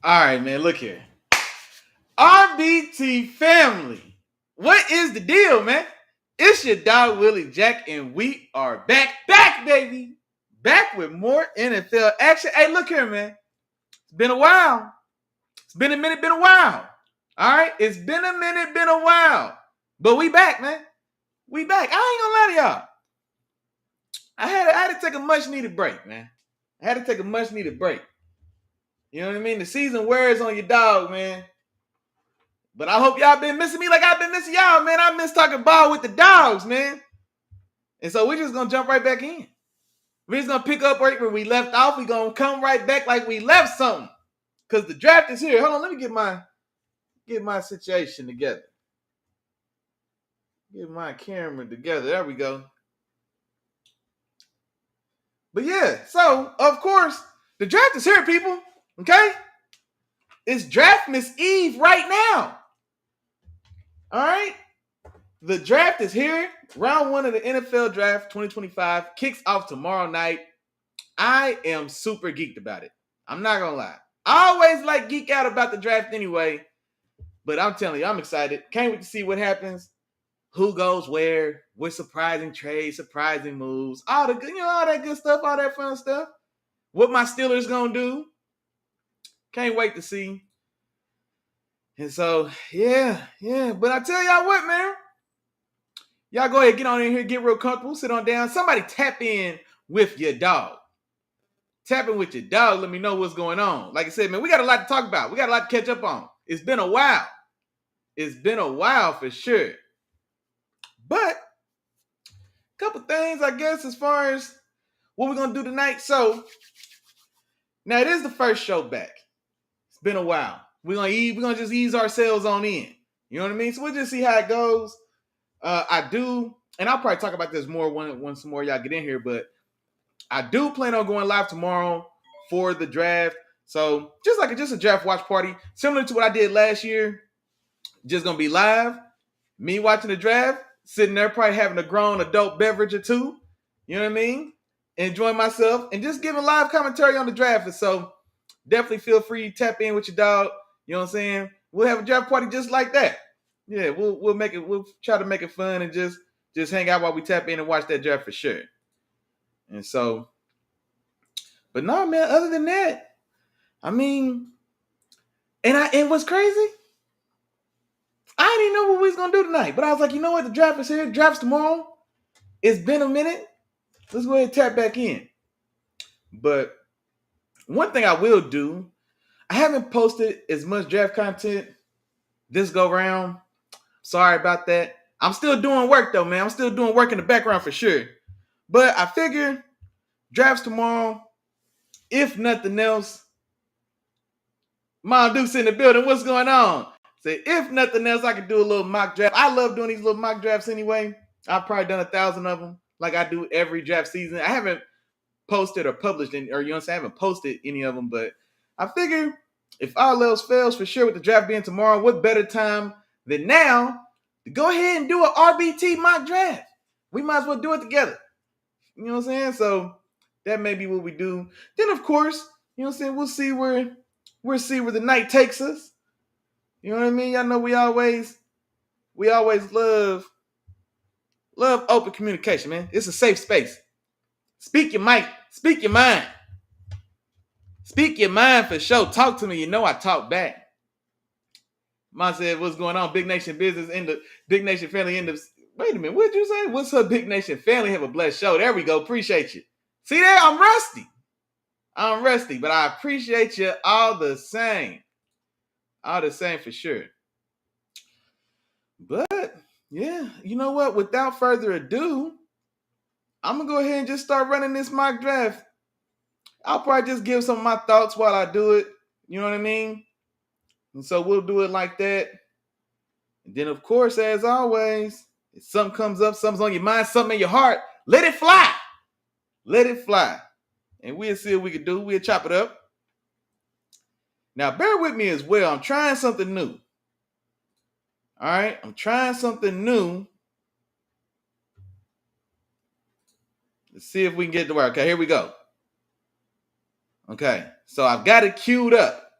All right, man, look here. RBT family. What is the deal, man? It's your dog Willie Jack, and we are back, baby. Back with more NFL action. Hey, look here, man. It's been a while. It's been a minute, been a while. All right, it's been a minute, been a while. But we back, man. We back. I ain't gonna lie to y'all. I had to take a much needed break, man. I had to take a much needed break. You know what I mean? The season wears on your dog, man. But I hope y'all been missing me like I've been missing y'all, man. I miss talking ball with the dogs, man. And so we're just going to jump right back in. We're just going to pick up right where we left off. We're going to come right back like we left something. Because the draft is here. Hold on, let me get my situation together. Get my camera together. There we go. But yeah, so, of course, the draft is here, people. Okay? It's Draftmas Eve right now. All right? The draft is here. Round 1 of the NFL Draft 2025 kicks off tomorrow night. I am super geeked about it. I'm not going to lie. I always like geek out about the draft anyway. But I'm telling you, I'm excited. Can't wait to see what happens. Who goes where, with surprising trades, surprising moves, all the good, all that good stuff, all that fun stuff. What my Steelers going to do. Can't wait to see. And so, yeah. But I tell y'all what, man. Y'all go ahead, get on in here, get real comfortable, sit on down. Somebody tap in with your dog. Tap in with your dog. Let me know what's going on. Like I said, man, we got a lot to talk about. We got a lot to catch up on. It's been a while. It's been a while for sure. But a couple things, I guess, as far as what we're going to do tonight. So, now it is the first show back. It's been a while. We're gonna just ease ourselves on in. You know what I mean? So we'll just see how it goes. I do, and I'll probably talk about this more when some more y'all get in here, but I do plan on going live tomorrow for the draft. So just a draft watch party, similar to what I did last year. Just gonna be live, me watching the draft, sitting there probably having a grown adult beverage or two. You know what I mean? Enjoying myself and just giving live commentary on the draft. And so definitely feel free to tap in with your dog. You know what I'm saying? We'll have a draft party just like that. Yeah, we'll make it. We'll try to make it fun and just hang out while we tap in and watch that draft for sure. And so, but no, man. Other than that, I mean, and what's crazy, I didn't know what we was gonna do tonight. But I was like, you know what? The draft is here. Draft's tomorrow. It's been a minute. Let's go ahead and tap back in. But one thing I will do, I haven't posted as much draft content this go round. Sorry about that. I'm still doing work though, man. I'm still doing work in the background for sure. But I figure drafts tomorrow. If nothing else, Mom Duke's in the building. What's going on? Say, if nothing else, I could do a little mock draft. I love doing these little mock drafts anyway. I've probably done 1,000 of them, like I do every draft season. I haven't posted or published any, or you know what I'm saying? I haven't posted any of them, but I figure if all else fails, for sure, with the draft being tomorrow, what better time than now to go ahead and do an RBT mock draft? We might as well do it together. You know what I'm saying? So that may be what we do. Then, of course, you know what I'm saying? We'll see where the night takes us. You know what I mean? Y'all know we always love open communication, man. It's a safe space. Speak your mind. Speak your mind. Speak your mind for sure. Talk to me. You know I talk back. Mom said, what's going on? Big Nation business in the Big Nation family in the. Wait a minute. What'd you say? What's up, Big Nation family? Have a blessed show. There we go. Appreciate you. See there? I'm rusty, but I appreciate you all the same. All the same for sure. But yeah, you know what? Without further ado, I'm gonna go ahead and just start running this mock draft. I'll probably just give some of my thoughts while I do it. You know what I mean? And so we'll do it like that. And then, of course, as always, if something comes up, something's on your mind, something in your heart, let it fly. Let it fly. And we'll see what we can do. We'll chop it up. Now, bear with me as well. I'm trying something new. All right? I'm trying something new. Let's see if we can get it to work. Okay, here we go. Okay, so I've got it queued up.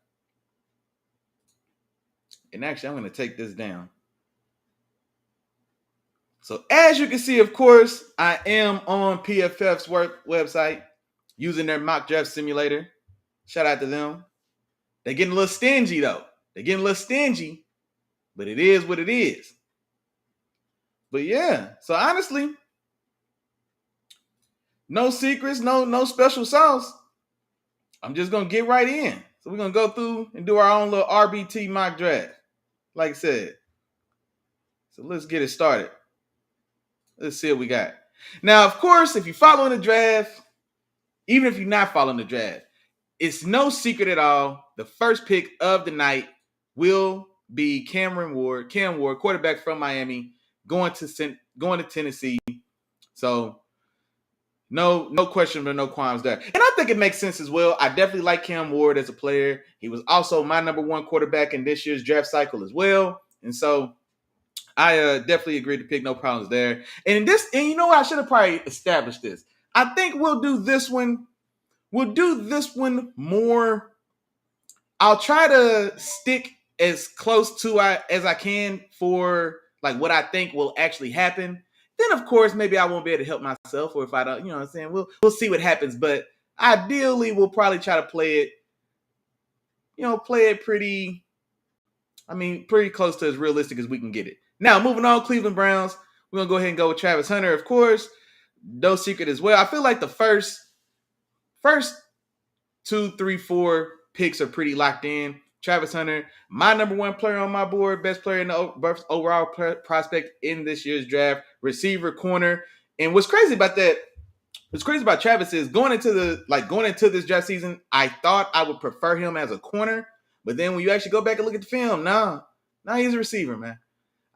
And actually, I'm going to take this down. So as you can see, of course, I am on PFF's website using their mock draft simulator. Shout out to them. They're getting a little stingy, though. They're getting a little stingy, but it is what it is. But yeah, so honestly, no secrets, no special sauce. I'm just going to get right in. So we're going to go through and do our own little RBT mock draft, like I said. So let's get it started. Let's see what we got. Now, of course, if you're following the draft, even if you're not following the draft, it's no secret at all. The first pick of the night will be Cam Ward, quarterback from Miami, going to Tennessee. So no question, but no qualms there. And I think it makes sense as well. I definitely like Cam Ward as a player. He was also my number one quarterback in this year's draft cycle as well. And so I definitely agree to pick, no problems there. And you know what? I should have probably established this. I think we'll do this one. We'll do this one more. I'll try to stick as close to as I can for like what I think will actually happen. Then, of course, maybe I won't be able to help myself, or if I don't, you know what I'm saying? We'll see what happens. But ideally, we'll probably try to play it pretty close to as realistic as we can get it. Now, moving on, Cleveland Browns. We're going to go ahead and go with Travis Hunter, of course. No secret as well. I feel like the first 2, 3, 4 picks are pretty locked in. Travis Hunter, my number one player on my board, best player in the overall prospect in this year's draft, receiver, corner. And what's crazy about Travis is going into this draft season, I thought I would prefer him as a corner. But then when you actually go back and look at the film, no, he's a receiver, man.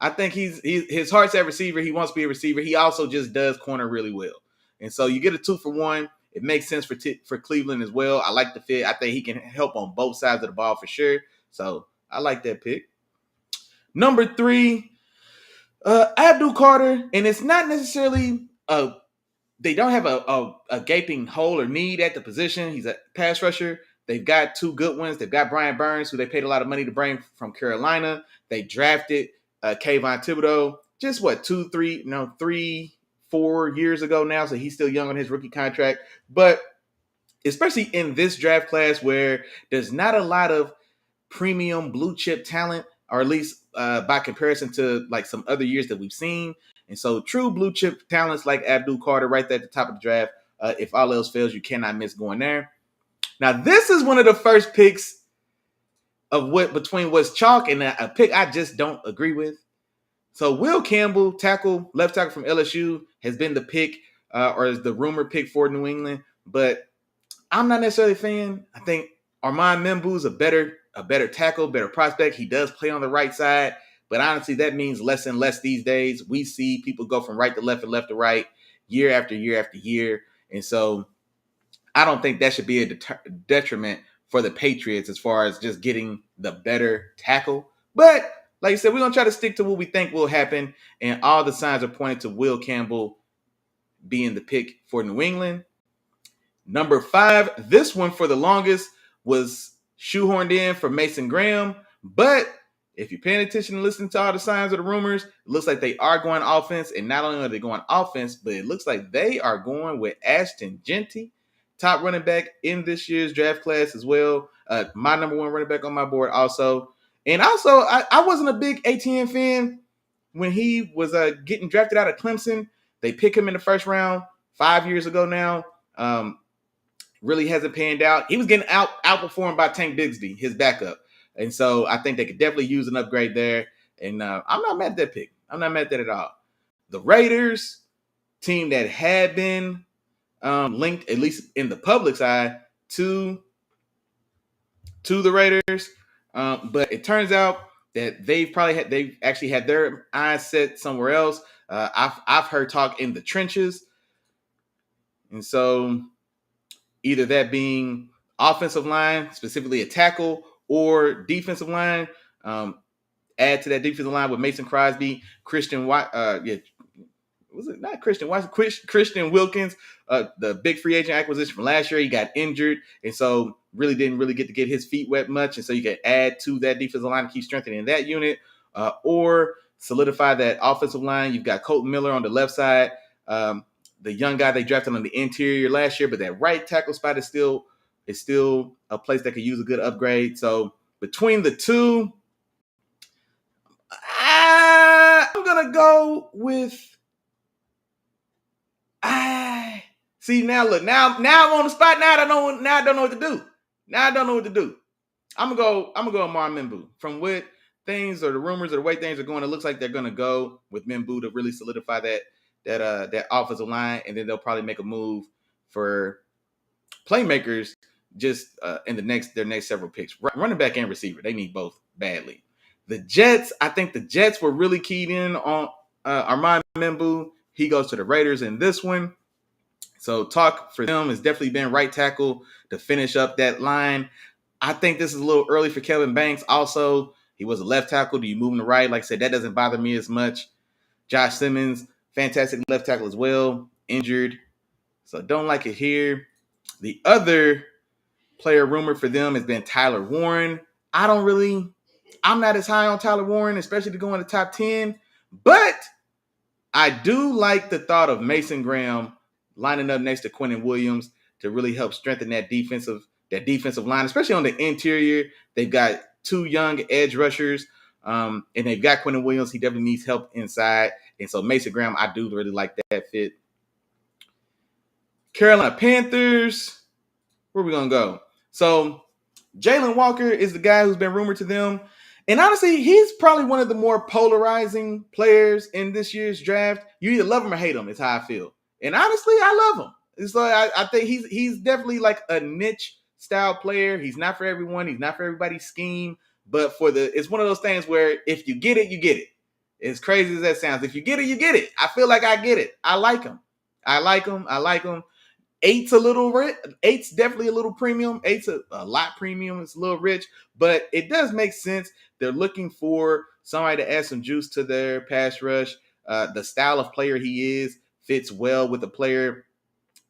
I think his heart's at receiver. He wants to be a receiver. He also just does corner really well. And so you get a 2-for-1. It makes sense for Cleveland as well. I like the fit. I think he can help on both sides of the ball for sure. So I like that pick. Number 3, Abdul Carter. And it's not necessarily they don't have a gaping hole or need at the position. He's a pass rusher. They've got 2 good ones. They've got Brian Burns, who they paid a lot of money to bring from Carolina. They drafted Kayvon Thibodeau just 3, 4 years ago now, so he's still young on his rookie contract. But especially in this draft class where there's not a lot of premium blue chip talent, or at least by comparison to like some other years that we've seen. And so true blue chip talents like Abdul Carter right there at the top of the draft. If all else fails, you cannot miss going there. Now, this is one of the first picks of between what's chalk and a pick I just don't agree with. So Will Campbell, left tackle from LSU, has been the pick or is the rumored pick for New England. But I'm not necessarily a fan. I think Armand Membu's a better tackle, better prospect. He does play on the right side. But honestly, that means less and less these days. We see people go from right to left and left to right year after year after year. And so I don't think that should be a detriment for the Patriots as far as just getting the better tackle. But like I said, we're going to try to stick to what we think will happen. And all the signs are pointing to Will Campbell being the pick for New England. Number 5, this one for the longest was shoehorned in for Mason Graham. But if you're paying attention and listening to all the signs of the rumors, it looks like they are going offense. And not only are they going offense, but it looks like they are going with Ashton Jeanty, top running back in this year's draft class as well. My number one running back on my board also. And also, I wasn't a big ATN fan when he was getting drafted out of Clemson. They picked him in the first round 5 years ago now. Really hasn't panned out. He was getting outperformed by Tank Bigsby, his backup. And so I think they could definitely use an upgrade there. And I'm not mad at that pick. I'm not mad at that at all. The Raiders, team that had been linked, at least in the public's eye, to the Raiders. But it turns out that they've actually had their eyes set somewhere else. I've heard talk in the trenches. And so either that being offensive line, specifically a tackle, or defensive line. Add to that defensive line with Mason Crosby, Christian Wilkins, the big free agent acquisition from last year. He got injured. And so really didn't really get his feet wet much, and so you can add to that defensive line to keep strengthening that unit, or solidify that offensive line. You've got Colton Miller on the left side, the young guy they drafted on the interior last year, but that right tackle spot is still a place that could use a good upgrade. So between the two, I'm gonna go with. See now, look now I'm on the spot. Now I don't know what to do. I'm gonna go Amar Membu. From what things or the rumors or the way things are going, it looks like they're gonna go with Membu to really solidify that offensive line, and then they'll probably make a move for playmakers just in their next several picks. Running back and receiver, they need both badly. The Jets, I think the Jets were really keyed in on Armand Membu. He goes to the Raiders in this one. So talk for them has definitely been right tackle to finish up that line. I think this is a little early for Kevin Banks. Also, he was a left tackle. Do you move him to right? Like I said, that doesn't bother me as much. Josh Simmons, fantastic left tackle as well, injured. So don't like it here. The other player rumored for them has been Tyler Warren. I'm not as high on Tyler Warren, especially to go in the top 10. But I do like the thought of Mason Graham lining up next to Quinnen Williams to really help strengthen that defensive line, especially on the interior. They've got two young edge rushers, and they've got Quinnen Williams. He definitely needs help inside. And so Mason Graham, I do really like that fit. Carolina Panthers, where are we going to go? So Jalen Walker is the guy who's been rumored to them. And honestly, he's probably one of the more polarizing players in this year's draft. You either love him or hate him, is how I feel. And honestly, I love him. It's like I think he's definitely like a niche style player. He's not for everyone. He's not for everybody's scheme. But it's one of those things where if you get it, you get it. As crazy as that sounds, if you get it, you get it. I feel like I get it. I like him. Eight's definitely a little premium. Eight's a lot premium. It's a little rich, but it does make sense. They're looking for somebody to add some juice to their pass rush. The style of player he is fits well with a player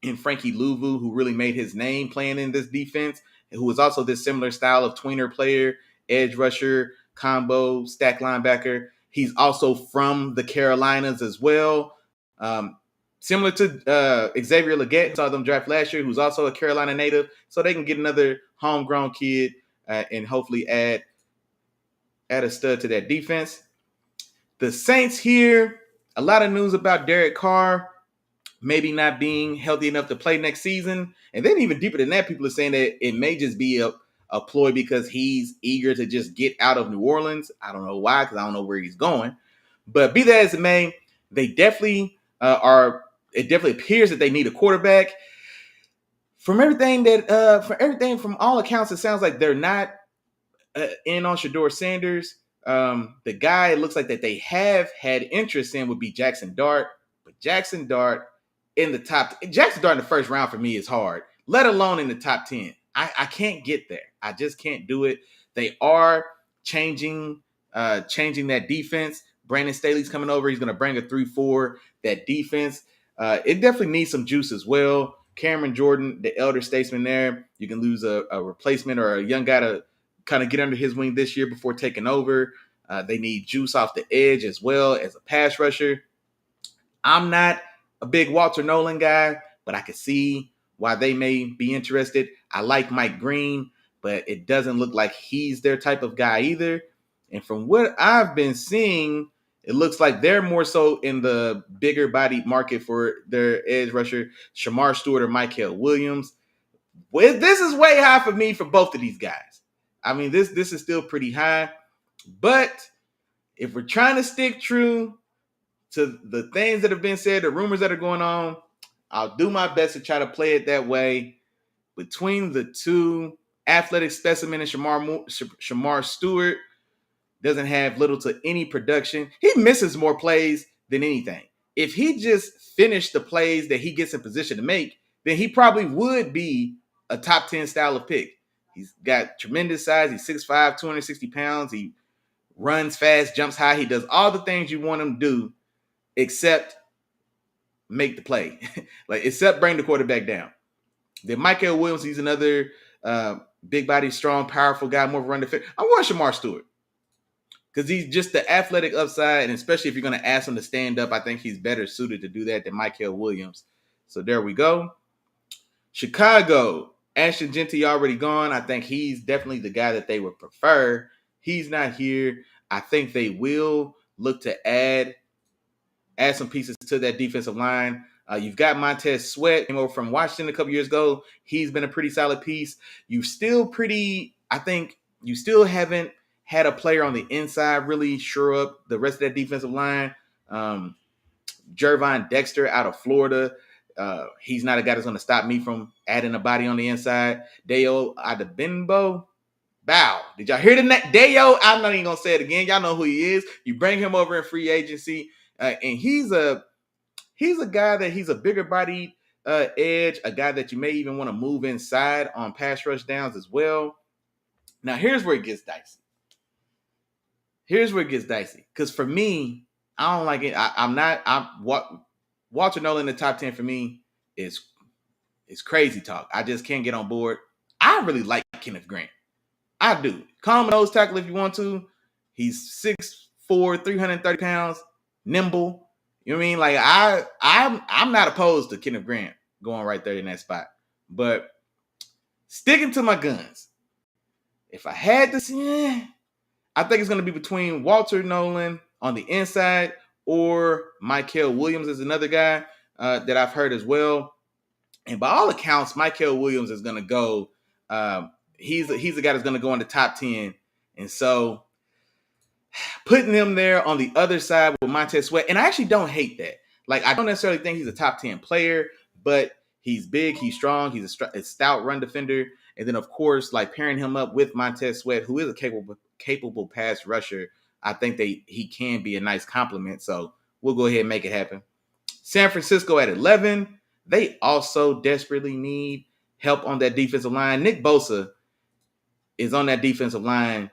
in Frankie Louvu, who really made his name playing in this defense, and who is also this similar style of tweener player, edge rusher, combo, stack linebacker. He's also from the Carolinas as well. Similar to Xavier Legette, saw them draft last year, who's also a Carolina native, so they can get another homegrown kid and hopefully add a stud to that defense. The Saints here, a lot of news about Derek Carr maybe not being healthy enough to play next season. And then even deeper than that, people are saying that it may just be a ploy because he's eager to just get out of New Orleans. I don't know why, because I don't know where he's going. But be that as it may, they definitely it definitely appears that they need a quarterback. From from all accounts, it sounds like they're not in on Shedeur Sanders. The guy it looks like that they have had interest in would be Jackson Dart, but Jackson Dart in the first round for me is hard, let alone in the top 10. I can't get there. I just can't do it. They are changing that defense. Brandon Staley's coming over. He's going to bring a 3-4. That defense, it definitely needs some juice as well. Cameron Jordan, the elder statesman there, you can lose a replacement or a young guy to kind of get under his wing this year before taking over. They need juice off the edge as well as a pass rusher. I'm not a big Walter Nolan guy, but I can see why they may be interested. I like Mike Green, but it doesn't look like he's their type of guy either. And from what I've been seeing, it looks like they're more so in the bigger body market for their edge rusher, Shamar Stewart or Mykel Williams. Well, this is way high for me for both of these guys. I mean, this is still pretty high. But if we're trying to stick true to the things that have been said, the rumors that are going on, I'll do my best to try to play it that way. Between the two, athletic specimen and Shamar Stewart doesn't have little to any production. He misses more plays than anything. If he just finished the plays that he gets in position to make, then he probably would be a top 10 style of pick. He's got tremendous size. He's 6'5", 260 pounds. He runs fast, jumps high. He does all the things you want him to do except make the play. Except bring the quarterback down. Then Mykel Williams, he's another big body, strong, powerful guy, more of a run defender. I want Shamar Stewart because he's just the athletic upside, and especially if you're going to ask him to stand up, I think he's better suited to do that than Mykel Williams. So there we go. Chicago, Ashton Jeanty already gone. I think he's definitely the guy that they would prefer. He's not here. I think they will look to add some pieces to that defensive line. You've got Montez Sweat, came over from Washington a couple years ago. He's been a pretty solid piece. I think you still haven't had a player on the inside really shore up the rest of that defensive line. Jervon Dexter out of Florida. He's not a guy that's going to stop me from adding a body on the inside. Dayo Adebimbo. Bow. Did y'all hear the name? Dayo? I'm not even going to say it again. Y'all know who he is. You bring him over in free agency, and he's a guy that he's a bigger body edge, a guy that you may even want to move inside on pass rush downs as well. Now, here's where it gets dicey. Because for me, I don't like it. Walter Nolan in the top 10 for me is crazy talk. I just can't get on board. I really like Kenneth Grant. I do. Call him a nose tackle if you want to. He's 6'4", 330 pounds, nimble. You know what I mean? Like I'm not opposed to Kenneth Grant going right there in that spot. But sticking to my guns, if I had to see, I think it's going to be between Walter Nolan on the inside or Mykel Williams is another guy that I've heard as well. And by all accounts, Mykel Williams is going to go. He's the guy that's going to go in the top 10. And so putting him there on the other side with Montez Sweat, and I actually don't hate that. Like, I don't necessarily think he's a top 10 player, but he's big, he's strong, he's a stout run defender. And then, of course, like pairing him up with Montez Sweat, who is a capable pass rusher, I think he can be a nice compliment. So we'll go ahead and make it happen. San Francisco at 11. They also desperately need help on that defensive line. Nick Bosa is on that defensive line,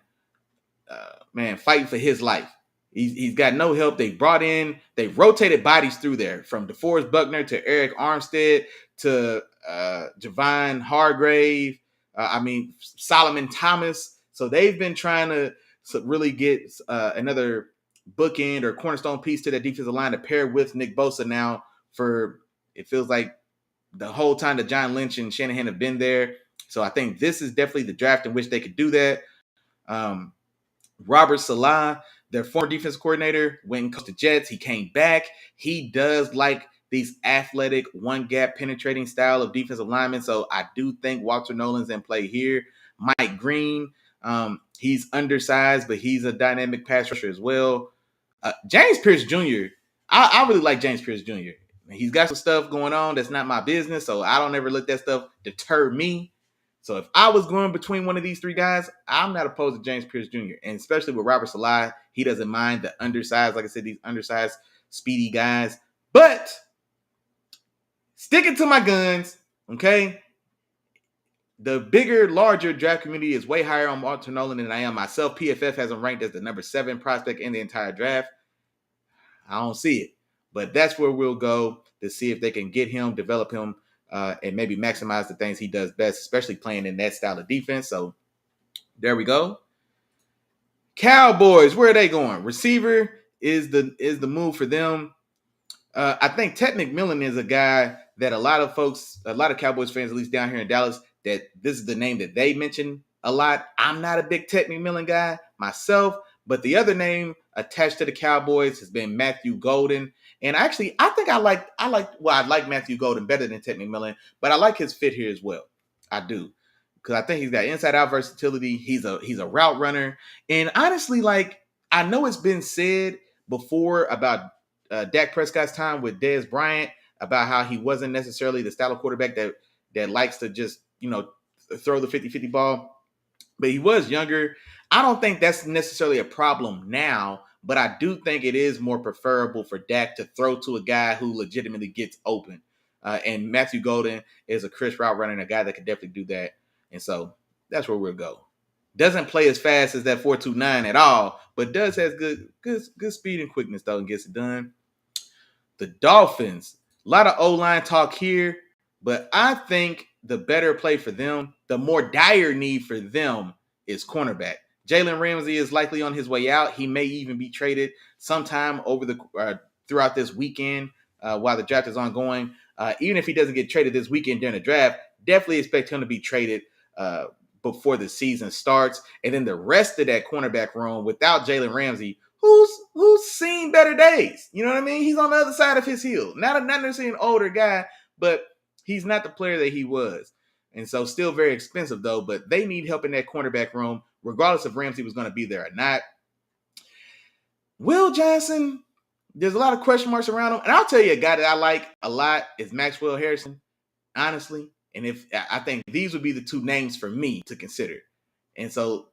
fighting for his life. He's got no help. They rotated bodies through there from DeForest Buckner to Eric Armstead to Javon Hargrave. Solomon Thomas. So they've been trying to really get another bookend or cornerstone piece to that defensive line to pair with Nick Bosa now for, it feels like, the whole time that John Lynch and Shanahan have been there. So I think this is definitely the draft in which they could do that. Robert Salah, their former defense coordinator, went and coached the Jets. He came back. He does like these athletic, one-gap penetrating style of defensive linemen. So I do think Walter Nolan's in play here. Mike Green, he's undersized, but he's a dynamic pass rusher as well. James Pierce Jr., I really like James Pierce Jr. He's got some stuff going on that's not my business, so I don't ever let that stuff deter me. So if I was going between one of these three guys, I'm not opposed to James Pierce Jr. And especially with Robert Salah, he doesn't mind the undersized, like I said, these undersized, speedy guys. But sticking to my guns, okay? The bigger, larger draft community is way higher on Walter Nolan than I am myself. PFF has him ranked as the number 7 prospect in the entire draft. I don't see it. But that's where we'll go to see if they can get him, develop him, and maybe maximize the things he does best, especially playing in that style of defense. So there we go. Cowboys, where are they going? Receiver is the move for them. I think Ted McMillan is a guy that a lot of Cowboys fans, at least down here in Dallas, that this is the name that they mention a lot. I'm not a big Ted McMillan guy myself, but the other name attached to the Cowboys has been Matthew Golden. And actually, I think I like Matthew Golden better than Ted McMillan, but I like his fit here as well. I do. Because I think he's got inside-out versatility. He's a route runner. And honestly, like, I know it's been said before about Dak Prescott's time with Dez Bryant, about how he wasn't necessarily the style of quarterback that likes to just, throw the 50-50 ball. But he was younger. I don't think that's necessarily a problem now, but I do think it is more preferable for Dak to throw to a guy who legitimately gets open. And Matthew Golden is a crisp route runner and a guy that could definitely do that. And so that's where we'll go. Doesn't play as fast as that 4.29 at all, but does has good speed and quickness, though, and gets it done. The Dolphins. A lot of O-line talk here, but I think the better play for them, the more dire need for them is cornerback. Jalen Ramsey is likely on his way out. He may even be traded sometime over the throughout this weekend while the draft is ongoing. Even if he doesn't get traded this weekend during the draft, definitely expect him to be traded before the season starts. And then the rest of that cornerback room without Jalen Ramsey, who's seen better days. You know what I mean? He's on the other side of his heel. Not necessarily an older guy, but he's not the player that he was. And so still very expensive though, but they need help in that cornerback room, regardless if Ramsey was going to be there or not. Will Johnson, there's a lot of question marks around him. And I'll tell you a guy that I like a lot is Maxwell Harrison, honestly. And if I think these would be the two names for me to consider. And so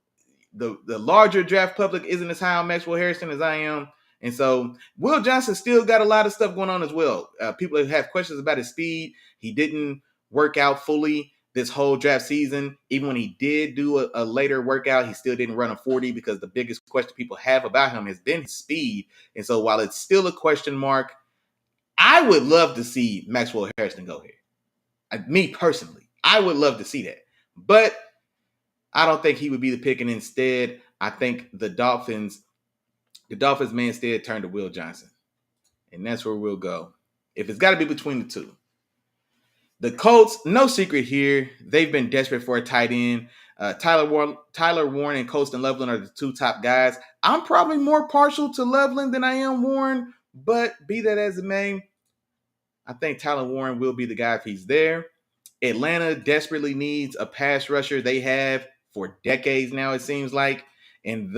the larger draft public isn't as high on Maxwell Harrison as I am. And so Will Johnson still got a lot of stuff going on as well. People have questions about his speed. He didn't work out fully this whole draft season. Even when he did do a later workout, he still didn't run a 40 because the biggest question people have about him has been his speed. And so while it's still a question mark, I would love to see Maxwell Harrison go here. Me personally, I would love to see that. But I don't think he would be the pick. And instead, I think the Dolphins may instead turn to Will Johnson. And that's where we'll go. If it's got to be between the two. The Colts, no secret here. They've been desperate for a tight end. Tyler Warren and Colston Loveland are the two top guys. I'm probably more partial to Loveland than I am Warren, but be that as it may, I think Tyler Warren will be the guy if he's there. Atlanta desperately needs a pass rusher. They have for decades now, it seems like. And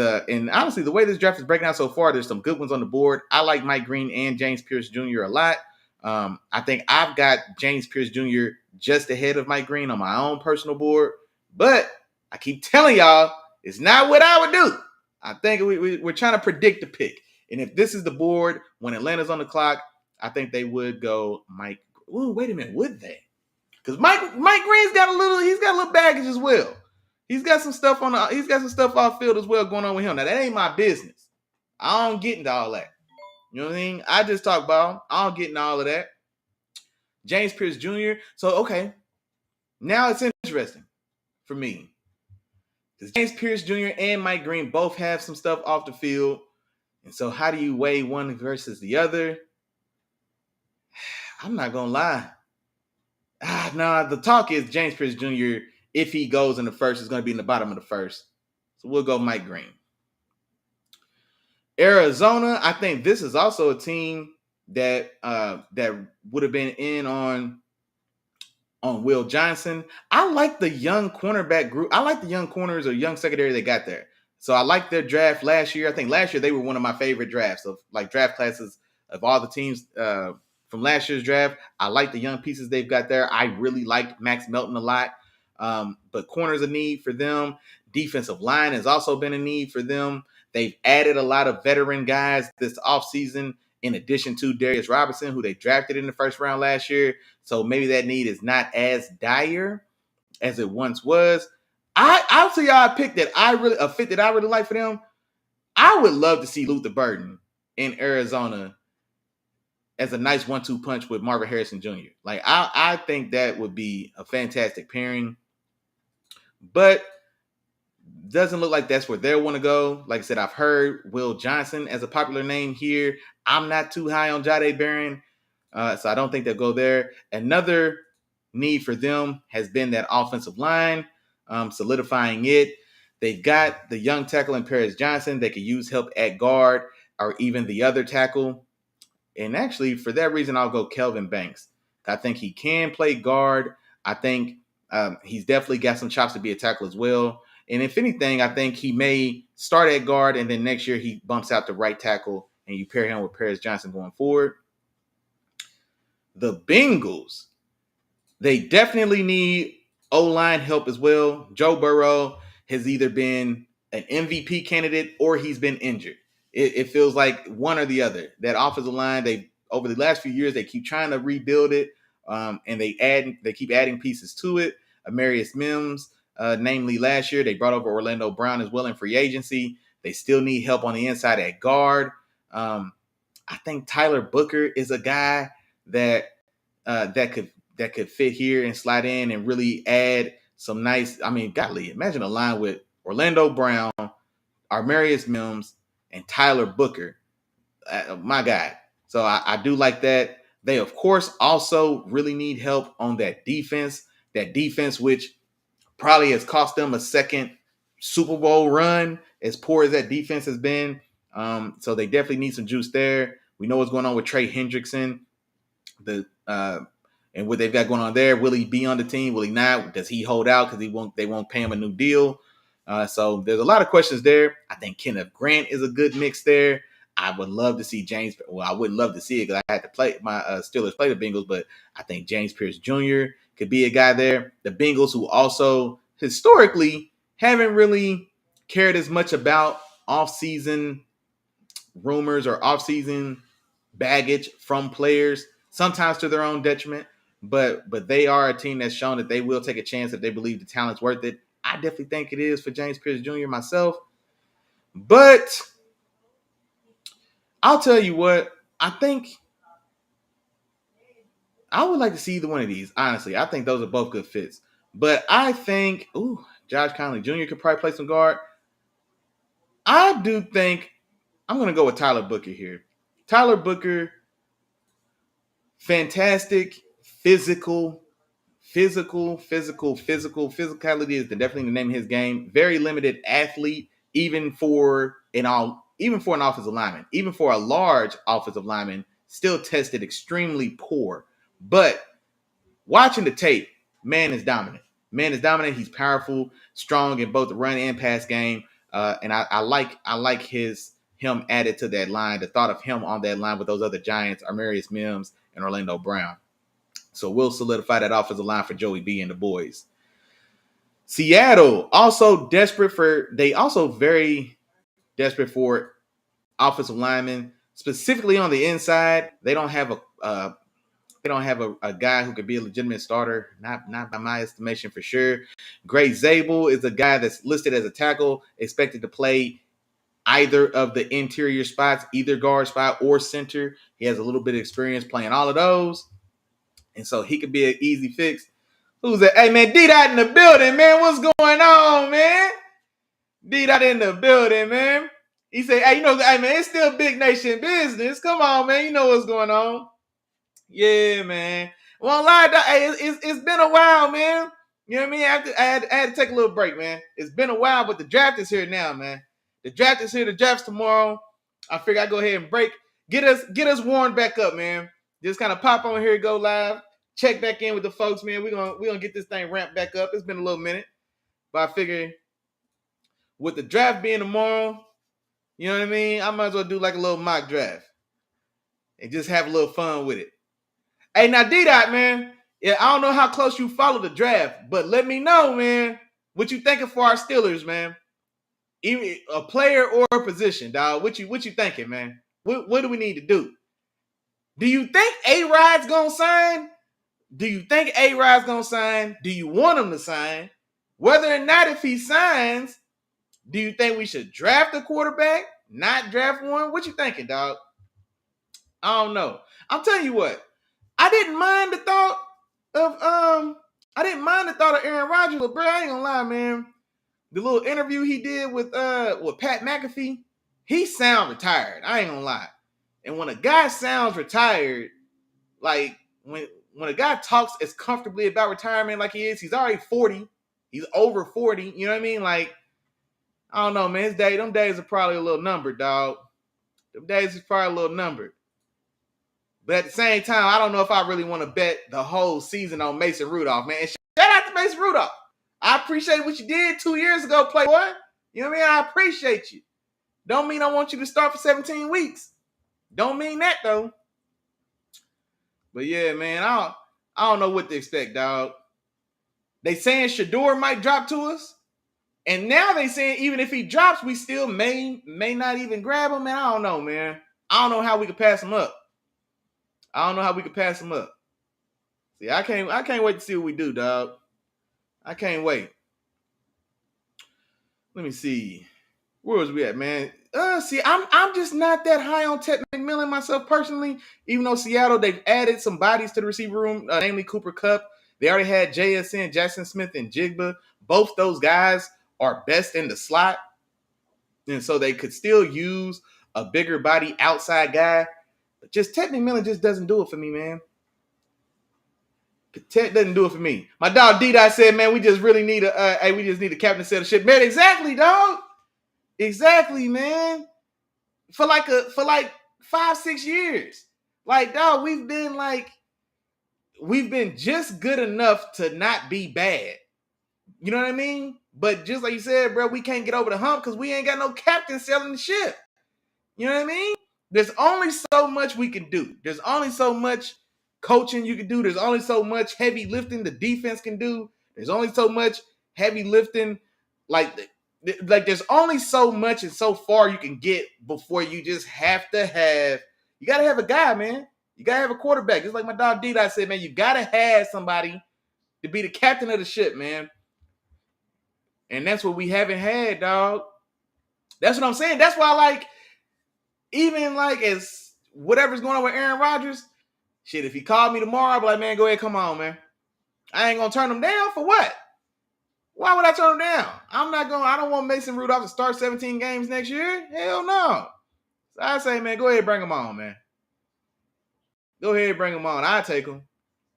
honestly, the way this draft is breaking out so far, there's some good ones on the board. I like Mike Green and James Pierce Jr. a lot. I think I've got James Pierce Jr. just ahead of Mike Green on my own personal board. But I keep telling y'all, it's not what I would do. I think we're trying to predict the pick. And if this is the board, when Atlanta's on the clock, I think they would go Mike. Ooh, wait a minute, would they? Because Mike Green's got a little baggage as well. He's got some stuff off field as well going on with him. Now that ain't my business. I don't get into all that. You know what I mean? I just talk ball. I don't get into all of that. James Pierce Jr. So okay, now it's interesting for me because James Pierce Jr. and Mike Green both have some stuff off the field, and so how do you weigh one versus the other? I'm not gonna lie. The talk is James Pierce Jr., if he goes in the first, is going to be in the bottom of the first. So we'll go Mike Green. Arizona, I think this is also a team that would have been in on Will Johnson. I like the young cornerback group. I like the young corners or young secondary they got there. So I like their draft last year. I think last year they were one of my favorite drafts of like draft classes of all the teams from last year's draft. I like the young pieces they've got there. I really liked Max Melton a lot. But corner's a need for them. Defensive line has also been a need for them. They've added a lot of veteran guys this offseason in addition to Darius Robinson, who they drafted in the first round last year. So maybe that need is not as dire as it once was. I'll tell y'all a pick that a fit that I really like for them. I would love to see Luther Burden in Arizona as a nice 1-2 punch with Marvin Harrison Jr. Like I think that would be a fantastic pairing. But doesn't look like that's where they want to go. Like I said, I've heard Will Johnson as a popular name here. I'm not too high on Jahdae Barron, so I don't think they'll go there. Another need for them has been that offensive line, solidifying it. They've got the young tackle in Paris Johnson. They could use help at guard or even the other tackle. And actually, for that reason, I'll go Kelvin Banks. I think he can play guard. I think he's definitely got some chops to be a tackle as well. And if anything, I think he may start at guard and then next year he bumps out to right tackle and you pair him with Paris Johnson going forward. The Bengals, they definitely need O-line help as well. Joe Burrow has either been an MVP candidate or he's been injured. It feels like one or the other. That offensive line, over the last few years, they keep trying to rebuild it, and they keep adding pieces to it. Amarius Mims, namely last year, they brought over Orlando Brown as well in free agency. They still need help on the inside at guard. I think Tyler Booker is a guy that that could fit here and slide in and really add some nice. I mean, golly, imagine a line with Orlando Brown, Armarius Mims, and Tyler Booker. My God. So I do like that. They, of course, also really need help on that defense. That defense, which probably has cost them a second Super Bowl run, as poor as that defense has been. So they definitely need some juice there. We know what's going on with Trey Hendrickson. And what they've got going on there. Will he be on the team? Will he not? Does he hold out because they won't pay him a new deal? So there's a lot of questions there. I think Kenneth Grant is a good mix there. I would love to see James. Well, I wouldn't love to see it because I had to play my Steelers play the Bengals, but I think James Pierce Jr. could be a guy there. The Bengals, who also historically haven't really cared as much about offseason rumors or offseason baggage from players, sometimes to their own detriment. But they are a team that's shown that they will take a chance if they believe the talent's worth it. I definitely think it is for James Pierce Jr. myself. But I'll tell you what, I think I would like to see either one of these. Honestly, I think those are both good fits. But I think, Josh Conley Jr. could probably play some guard. I do think I'm going to go with Tyler Booker here. Tyler Booker, fantastic, physicality is definitely the name of his game. Very limited athlete, even for an offensive lineman, even for a large offensive lineman, still tested extremely poor. But watching the tape, man is dominant. He's powerful, strong in both the run and pass game. And I like him added to that line. The thought of him on that line with those other giants, Armarius Mims and Orlando Brown. So we'll solidify that offensive line for Joey B and the boys. Seattle also very desperate for offensive linemen, specifically on the inside. They don't have a guy who could be a legitimate starter, not by my estimation for sure. Gray Zabel is a guy that's listed as a tackle, expected to play either of the interior spots, either guard spot or center. He has a little bit of experience playing all of those. And so he could be an easy fix. Who's that? Hey, man, D-Dot in the building, man. What's going on, man? D-Dot in the building, man. He said, hey, man, it's still Big Nation business. Come on, man. You know what's going on. Yeah, man. Well, it's been a while, man. You know what I mean? I had to take a little break, man. It's been a while, but the draft is here now, man. The draft is here. The draft's tomorrow. I figure I'd go ahead and break. Get us warmed back up, man. Just kind of pop on here, go live, check back in with the folks, man. We're gonna get this thing ramped back up. It's been a little minute. But I figure with the draft being tomorrow, you know what I mean? I might as well do like a little mock draft and just have a little fun with it. Hey, now D-Dot, man. Yeah, I don't know how close you follow the draft, but let me know, man, what you thinking for our Steelers, man. Even a player or a position, dog. What you thinking, man? What do we need to do? Do you think A-Rod's gonna sign? Do you want him to sign? Whether or not if he signs, do you think we should draft a quarterback? Not draft one? What you thinking, dog? I don't know. I'm telling you what. I didn't mind the thought of Aaron Rodgers, but bro, I ain't gonna lie, man. The little interview he did with Pat McAfee, he sound retired. I ain't gonna lie. And when a guy sounds retired, like when a guy talks as comfortably about retirement like he is, he's already 40. He's over 40. You know what I mean? Like, I don't know, man. Them days are probably a little numbered, dog. Them days is probably a little numbered. But at the same time, I don't know if I really want to bet the whole season on Mason Rudolph, man. And shout out to Mason Rudolph. I appreciate what you did 2 years ago, Playboy. You know what I mean? I appreciate you. Don't mean I want you to start for 17 weeks. Don't mean that, though. But yeah, man, I don't know what to expect, dog. They saying Shedeur might drop to us. And now they saying even if he drops, we still may not even grab him, man. I don't know, man. I don't know how we could pass him up. See, I can't wait to see what we do, dog. I can't wait. Let me see. Where was we at, man? See, I'm just not that high on Ted McMillan myself personally. Even though Seattle, they've added some bodies to the receiver room, namely Cooper Kupp. They already had JSN, Jackson Smith, and Jigba. Both those guys are best in the slot, and so they could still use a bigger body outside guy. But just Ted McMillan just doesn't do it for me, man. Ted doesn't do it for me. My dog D-Dot said, man, we just really need we just need a captain to set the ship. Man, exactly, dog. Exactly, man. For like 5-6 years. Like, dog, we've been just good enough to not be bad. You know what I mean? But just like you said, bro, we can't get over the hump because we ain't got no captain selling the ship. You know what I mean? There's only so much we can do. There's only so much coaching you can do. There's only so much heavy lifting the defense can do. There's only so much heavy lifting, like there's only so much and so far you can get before you just have to have. You gotta have a guy, man. You gotta have a quarterback. Just like my dog D-Dot said, man. You gotta have somebody to be the captain of the ship, man. And that's what we haven't had, dog. That's what I'm saying. That's why, like, even like as whatever's going on with Aaron Rodgers, shit, if he called me tomorrow, I'd be like, man, go ahead, come on, man. I ain't gonna turn him down for what? Why would I turn him down? I don't want Mason Rudolph to start 17 games next year. Hell no. So I say, man, go ahead, bring him on, man. Go ahead, bring him on. I take him.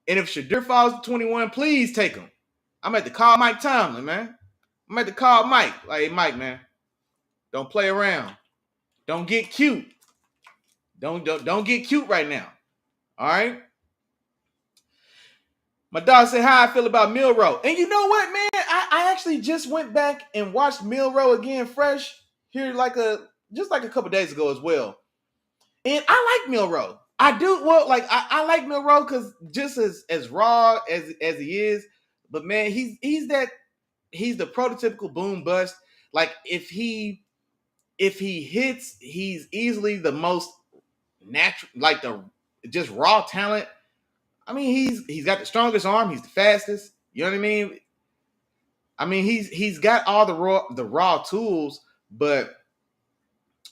And if Shedeur falls to 21, please take him. I'm at to call Mike Tomlin, man. I'm at to call Mike. Like, hey, Mike, man, don't play around. Don't get cute. Don't get cute right now. All right? My dog said how I feel about Milroe. And you know what, man? I actually just went back and watched Milroe again fresh here just like a couple days ago as well. And I like Milroe. I do. Well, like, I like Milroe because just as raw as he is, but man, he's the prototypical boom bust. Like, if he hits, he's easily the most natural, like the just raw talent. I mean, he's got the strongest arm. He's the fastest. You know what I mean? I mean, he's got all the raw tools, but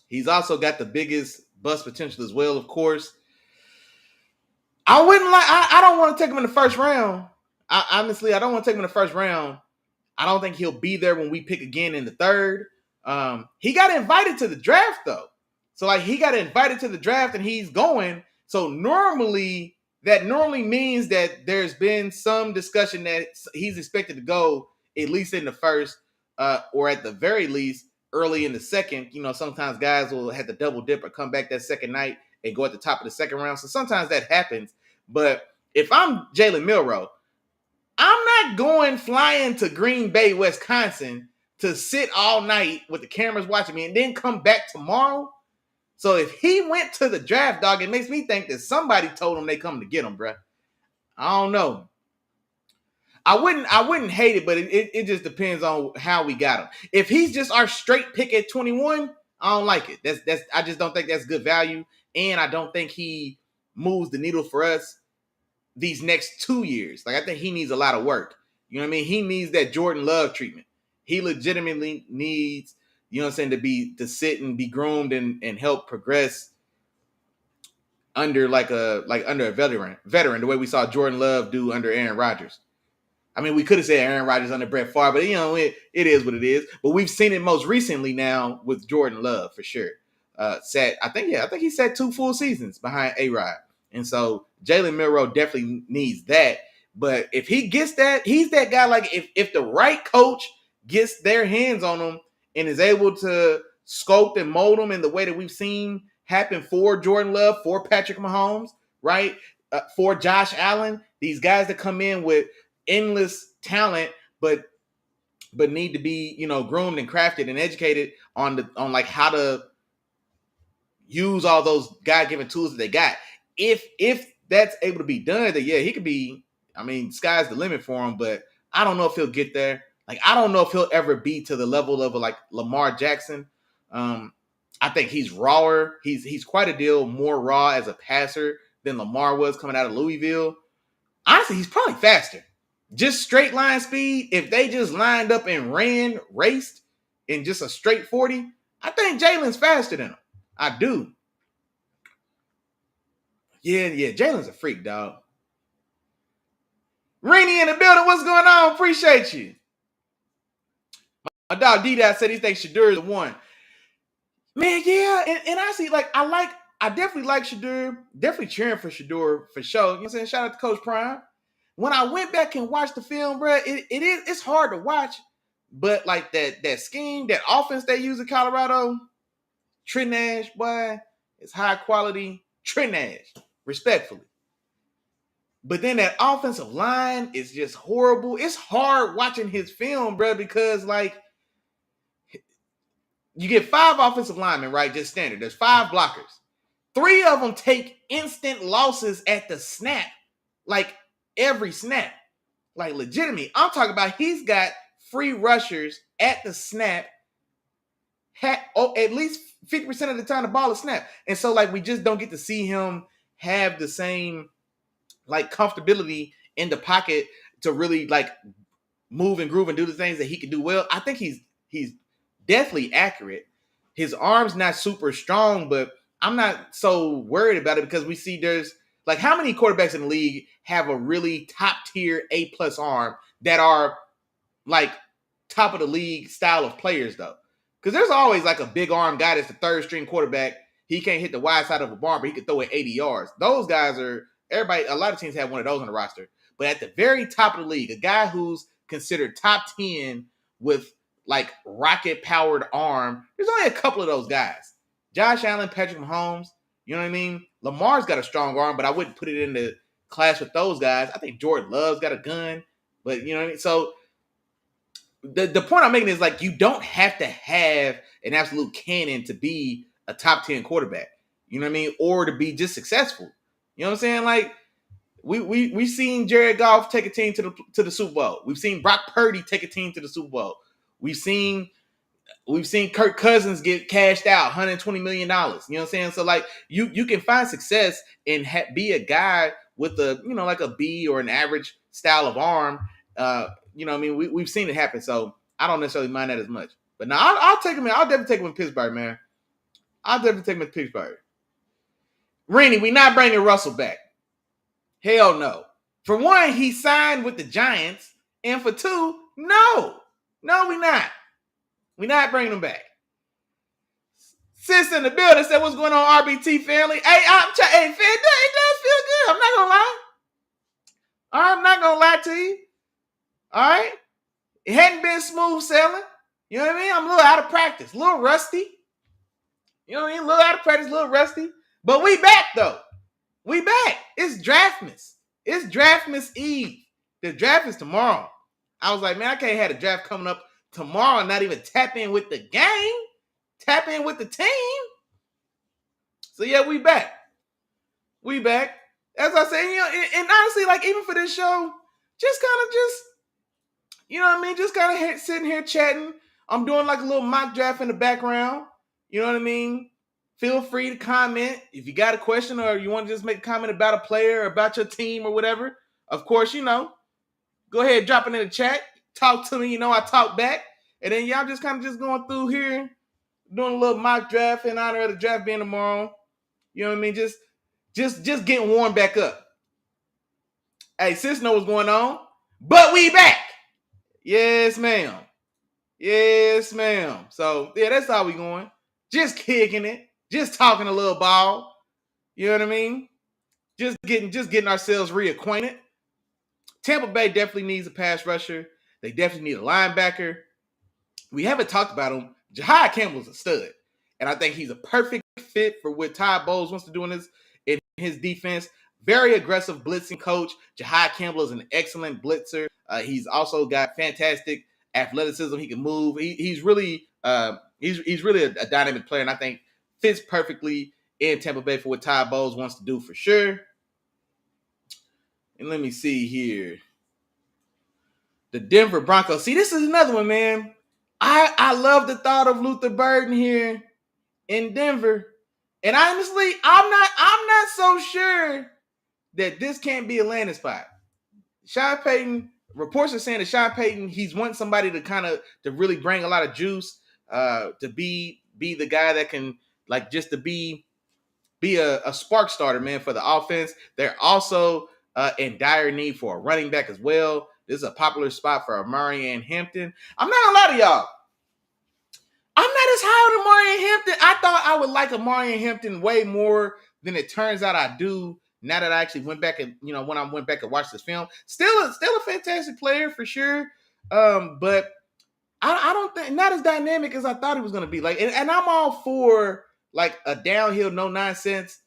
he's also got the biggest bust potential as well. Of course, I wouldn't like. I don't want to take him in the first round. Honestly, I don't want to take him in the first round. I don't think he'll be there when we pick again in the third. He got invited to the draft though, so like he got invited to the draft and he's going. So that normally means that there's been some discussion that he's expected to go at least in the first, or at the very least early in the second. You know, sometimes guys will have to double dip or come back that second night and go at the top of the second round. So sometimes that happens. But if I'm Jalen Milroe, I'm not going flying to Green Bay, Wisconsin to sit all night with the cameras watching me and then come back tomorrow. So if he went to the draft, dog, it makes me think that somebody told him they come to get him, bro. I don't know. I wouldn't hate it, but it just depends on how we got him. If he's just our straight pick at 21, I don't like it. I just don't think that's good value, and I don't think he moves the needle for us these next 2 years. Like, I think he needs a lot of work. You know what I mean? He needs that Jordan Love treatment. He legitimately needs, you know what I'm saying, to sit and be groomed and help progress under a veteran, the way we saw Jordan Love do under Aaron Rodgers. I mean, we could have said Aaron Rodgers under Brett Favre, but, you know, it is what it is. But we've seen it most recently now with Jordan Love for sure. I think he sat 2 full seasons behind A-Rod. And so Jalen Milroe definitely needs that. But if he gets that, he's that guy. Like, if the right coach gets their hands on him and is able to sculpt and mold him in the way that we've seen happen for Jordan Love, for Patrick Mahomes, right? For Josh Allen, these guys that come in with endless talent, but need to be, you know, groomed and crafted and educated on like how to use all those God-given tools that they got. If that's able to be done, then yeah, he could be. I mean, sky's the limit for him, but I don't know if he'll get there. Like, I don't know if he'll ever be to the level of like Lamar Jackson. I think he's rawer. He's quite a deal more raw as a passer than Lamar was coming out of Louisville. Honestly, he's probably faster. Just straight line speed. If they just lined up and raced in just a straight 40, I think Jalen's faster than him. I do. Yeah. Jalen's a freak, dog. Rainey in the building. What's going on? Appreciate you. My dog D-Dot said he thinks Shedeur is the one. Man, yeah. And I see, like, I definitely like Shedeur. Definitely cheering for Shedeur for sure. You know what I'm saying? Shout out to Coach Prime. When I went back and watched the film, bro, it's hard to watch. But like that scheme, that offense they use in Colorado, Trent Nash, boy, it's high quality Trent Nash, respectfully. But then that offensive line is just horrible. It's hard watching his film, bro, because like you get 5 offensive linemen, right? Just standard. There's 5 blockers. 3 of them take instant losses at the snap, like every snap, like legitimate. I'm talking about he's got free rushers at the snap, at least 50% of the time the ball is snapped. And so like we just don't get to see him have the same like comfortability in the pocket to really like move and groove and do the things that he can do well. I think he's definitely accurate. His arm's not super strong, but I'm not so worried about it because we see there's like how many quarterbacks in the league have a really top tier A+ arm that are like top of the league style of players though. Because there's always like a big arm guy that's the 3rd string quarterback. He can't hit the wide side of a barn, but he can throw it 80 yards. Those guys are everybody. A lot of teams have one of those on the roster. But at the very top of the league, a guy who's considered top 10 with like rocket powered arm, there's only a couple of those guys. Josh Allen, Patrick Mahomes, you know what I mean? Lamar's got a strong arm, but I wouldn't put it in the class with those guys. I think Jordan Love's got a gun, but you know what I mean? So the point I'm making is like you don't have to have an absolute cannon to be a top 10 quarterback. You know what I mean? Or to be just successful. You know what I'm saying? Like we've seen Jared Goff take a team to the Super Bowl. We've seen Brock Purdy take a team to the Super Bowl. We've seen Kirk Cousins get cashed out $120 million. You know what I'm saying? So like you can find success and be a guy with a, you know, like a B or an average style of arm. You know what I mean? We've seen it happen. So I don't necessarily mind that as much. But now I'll take him in. I'll definitely take him in Pittsburgh, man. I'll definitely take him in Pittsburgh. Rennie, we not bringing Russell back. Hell no. For one, he signed with the Giants. And for 2, no. No, we not. We not bringing him back. Sis in the building said, what's going on, RBT family? Hey, hey, it does feel good. I'm not going to lie. I'm not going to lie to you. All right? It hadn't been smooth sailing. You know what I mean? I'm a little out of practice. A little rusty. You know what I mean? A little out of practice, a little rusty. But we back, though. We back. It's Draftmas. It's Draftmas Eve. The draft is tomorrow. I was like, man, I can't have the draft coming up tomorrow and not even tap in with the game. Tap in with the team. So, yeah, we back. We back. As I say, you know, and honestly, like, even for this show, just kind of you know what I mean? Just kind of sitting here chatting. I'm doing like a little mock draft in the background. You know what I mean? Feel free to comment if you got a question or you want to just make a comment about a player or about your team or whatever. Of course, you know, go ahead, drop it in the chat. Talk to me. You know, I talk back. And then y'all just kind of just going through here, doing a little mock draft in honor of the draft being tomorrow. You know what I mean? Just getting warmed back up. Hey, sis know what's going on. But we back. Yes, ma'am. Yes, ma'am. So, yeah, that's how we going. Just kicking it. Just talking a little ball. You know what I mean? Just getting ourselves reacquainted. Tampa Bay definitely needs a pass rusher. They definitely need a linebacker. We haven't talked about him. Jahai Campbell's a stud. And I think he's a perfect fit for what Todd Bowles wants to do in his defense. Very aggressive blitzing coach. Jahai Campbell is an excellent blitzer. He's also got fantastic athleticism. He can move. He's really a dynamic player, and I think fits perfectly in Tampa Bay for what Todd Bowles wants to do for sure. And let me see here. The Denver Broncos. See, this is another one, man. I love the thought of Luther Burden here in Denver. And honestly, I'm not so sure that this can't be a landing spot. Sean Payton, reports are saying that Sean Payton, he's wanting somebody to really bring a lot of juice, to be be the guy that can like just to be a spark starter, man, for the offense. They're also in dire need for a running back as well. This is a popular spot for Omarion Hampton. I'm not gonna lie to y'all. I'm not as high on Omarion Hampton. I thought I would like Omarion Hampton way more than it turns out I do. Now that I actually went back and when I went back and watched this film, still a fantastic player for sure. But I don't think not as dynamic as I thought it was gonna be. Like, and I'm all for like a downhill, no nonsense,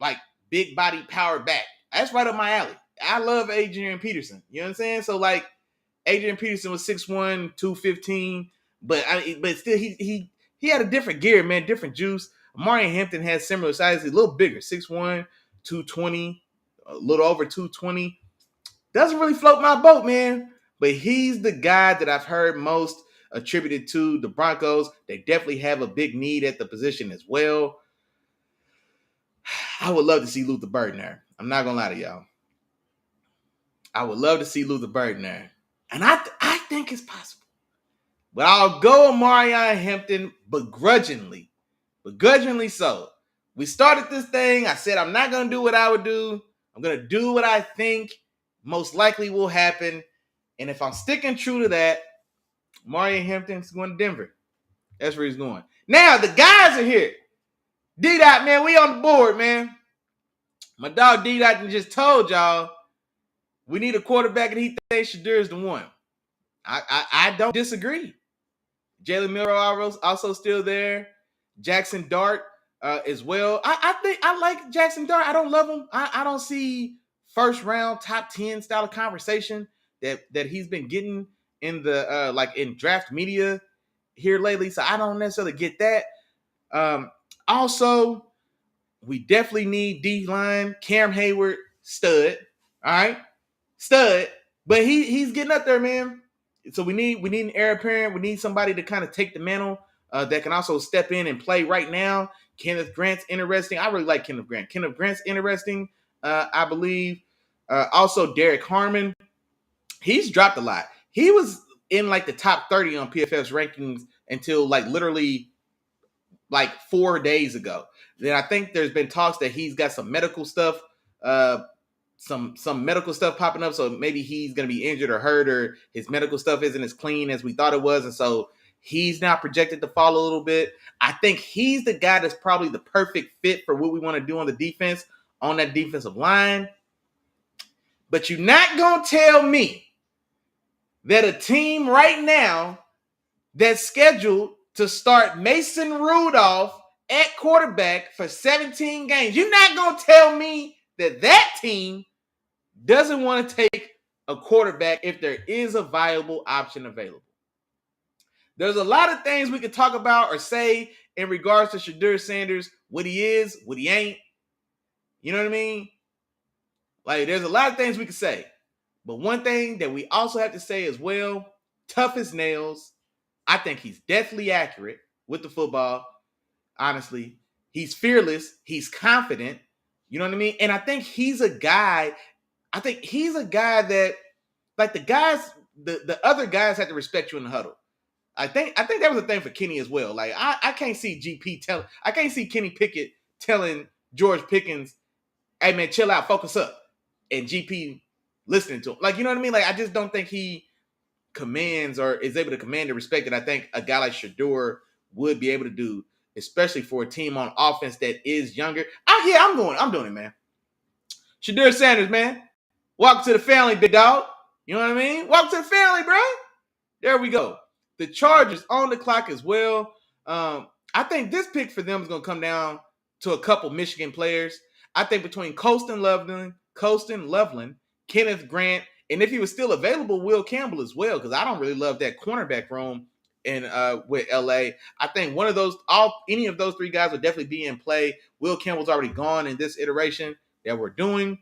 like big body power back. That's right up my alley. I love Adrian Peterson. You know what I'm saying? So like Adrian Peterson was 6'1", 215, but still he had a different gear, man, different juice. Omarion Hampton has similar sizes, a little bigger, 6'1", 220, a little over 220. Doesn't really float my boat, man. But he's the guy that I've heard most attributed to the Broncos. They definitely have a big need at the position as well. I would love to see Luther Burden there. I'm not going to lie to y'all. I would love to see Luther Burden there. And I think it's possible. But I'll go Omarion Hampton begrudgingly. Begrudgingly so. We started this thing. I said I'm not going to do what I would do. I'm going to do what I think most likely will happen. And if I'm sticking true to that, Omarion Hampton's going to Denver. That's where he's going. Now, the guys are here. D-Dot, man, we on the board, man. My dog D-Dot just told y'all we need a quarterback, and he thinks Shedeur is the one. I don't disagree. Jalen Milroe also still there. Jackson Dart as well. I think I like Jackson Dart. I don't love him. I don't see first round top 10 style of conversation that he's been getting in the like in draft media here lately. So I don't necessarily get that. Also, we definitely need D-line. Cam Hayward, stud. All right. Stud. But he's getting up there, man. So we need an heir apparent. We need somebody to kind of take the mantle that can also step in and play right now. Kenneth Grant's interesting. I really like Kenneth Grant. Kenneth Grant's interesting, I believe. Also, Derek Harmon. He's dropped a lot. He was in like the top 30 on PFF's rankings until like literally like 4 days ago. Then I think there's been talks that he's got some medical stuff, some medical stuff popping up. So maybe he's going to be injured or hurt, or his medical stuff isn't as clean as we thought it was. And so he's now projected to fall a little bit. I think he's the guy that's probably the perfect fit for what we want to do on the defense, on that defensive line. But you're not going to tell me that a team right now that's scheduled to start Mason Rudolph at quarterback for 17 games, you're not going to tell me that team doesn't want to take a quarterback if there is a viable option available. There's a lot of things we could talk about or say in regards to Shedeur Sanders, what he is, what he ain't. You know what I mean? Like, there's a lot of things we could say. But one thing that we also have to say as well, tough as nails. I think he's deathly accurate with the football. Honestly, he's fearless. He's confident. You know what I mean? And I think he's a guy. I think he's a guy that, like the guys, the other guys have to respect you in the huddle. I think that was a thing for Kenny as well. Like I can't see I can't see Kenny Pickett telling George Pickens, "Hey man, chill out, focus up," and GP listening to him. Like, you know what I mean? Like, I just don't think he commands or is able to command the respect that I think a guy like Shedeur would be able to do, especially for a team on offense that is younger. I'm doing it, man. Shedeur Sanders, man. Welcome to the family, big dog. You know what I mean? Welcome to the family, bro. There we go. The Chargers on the clock as well. I think this pick for them is going to come down to a couple Michigan players. I think between Colston Loveland, Kenneth Grant, and if he was still available, Will Campbell as well, because I don't really love that cornerback room in with LA. I think any of those three guys would definitely be in play. Will Campbell's already gone in this iteration that we're doing.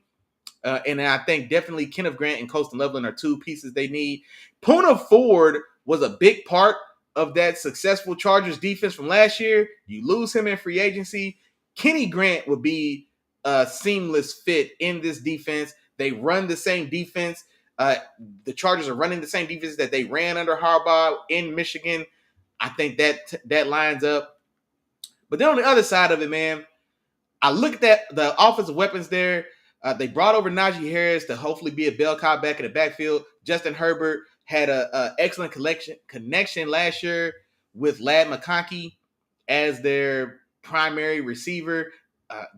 And I think definitely Kenneth Grant and Colston Loveland are two pieces they need. Poona Ford was a big part of that successful Chargers defense from last year. You lose him in free agency. Kenny Grant would be a seamless fit in this defense. They run the same defense. The Chargers are running the same defense that they ran under Harbaugh in Michigan. I think that lines up But then on the other side of it, man, I look at that the offensive weapons there. They brought over Najee Harris to hopefully be a bell cow back in the backfield. Justin Herbert had a excellent connection last year with Ladd McConkey as their primary receiver.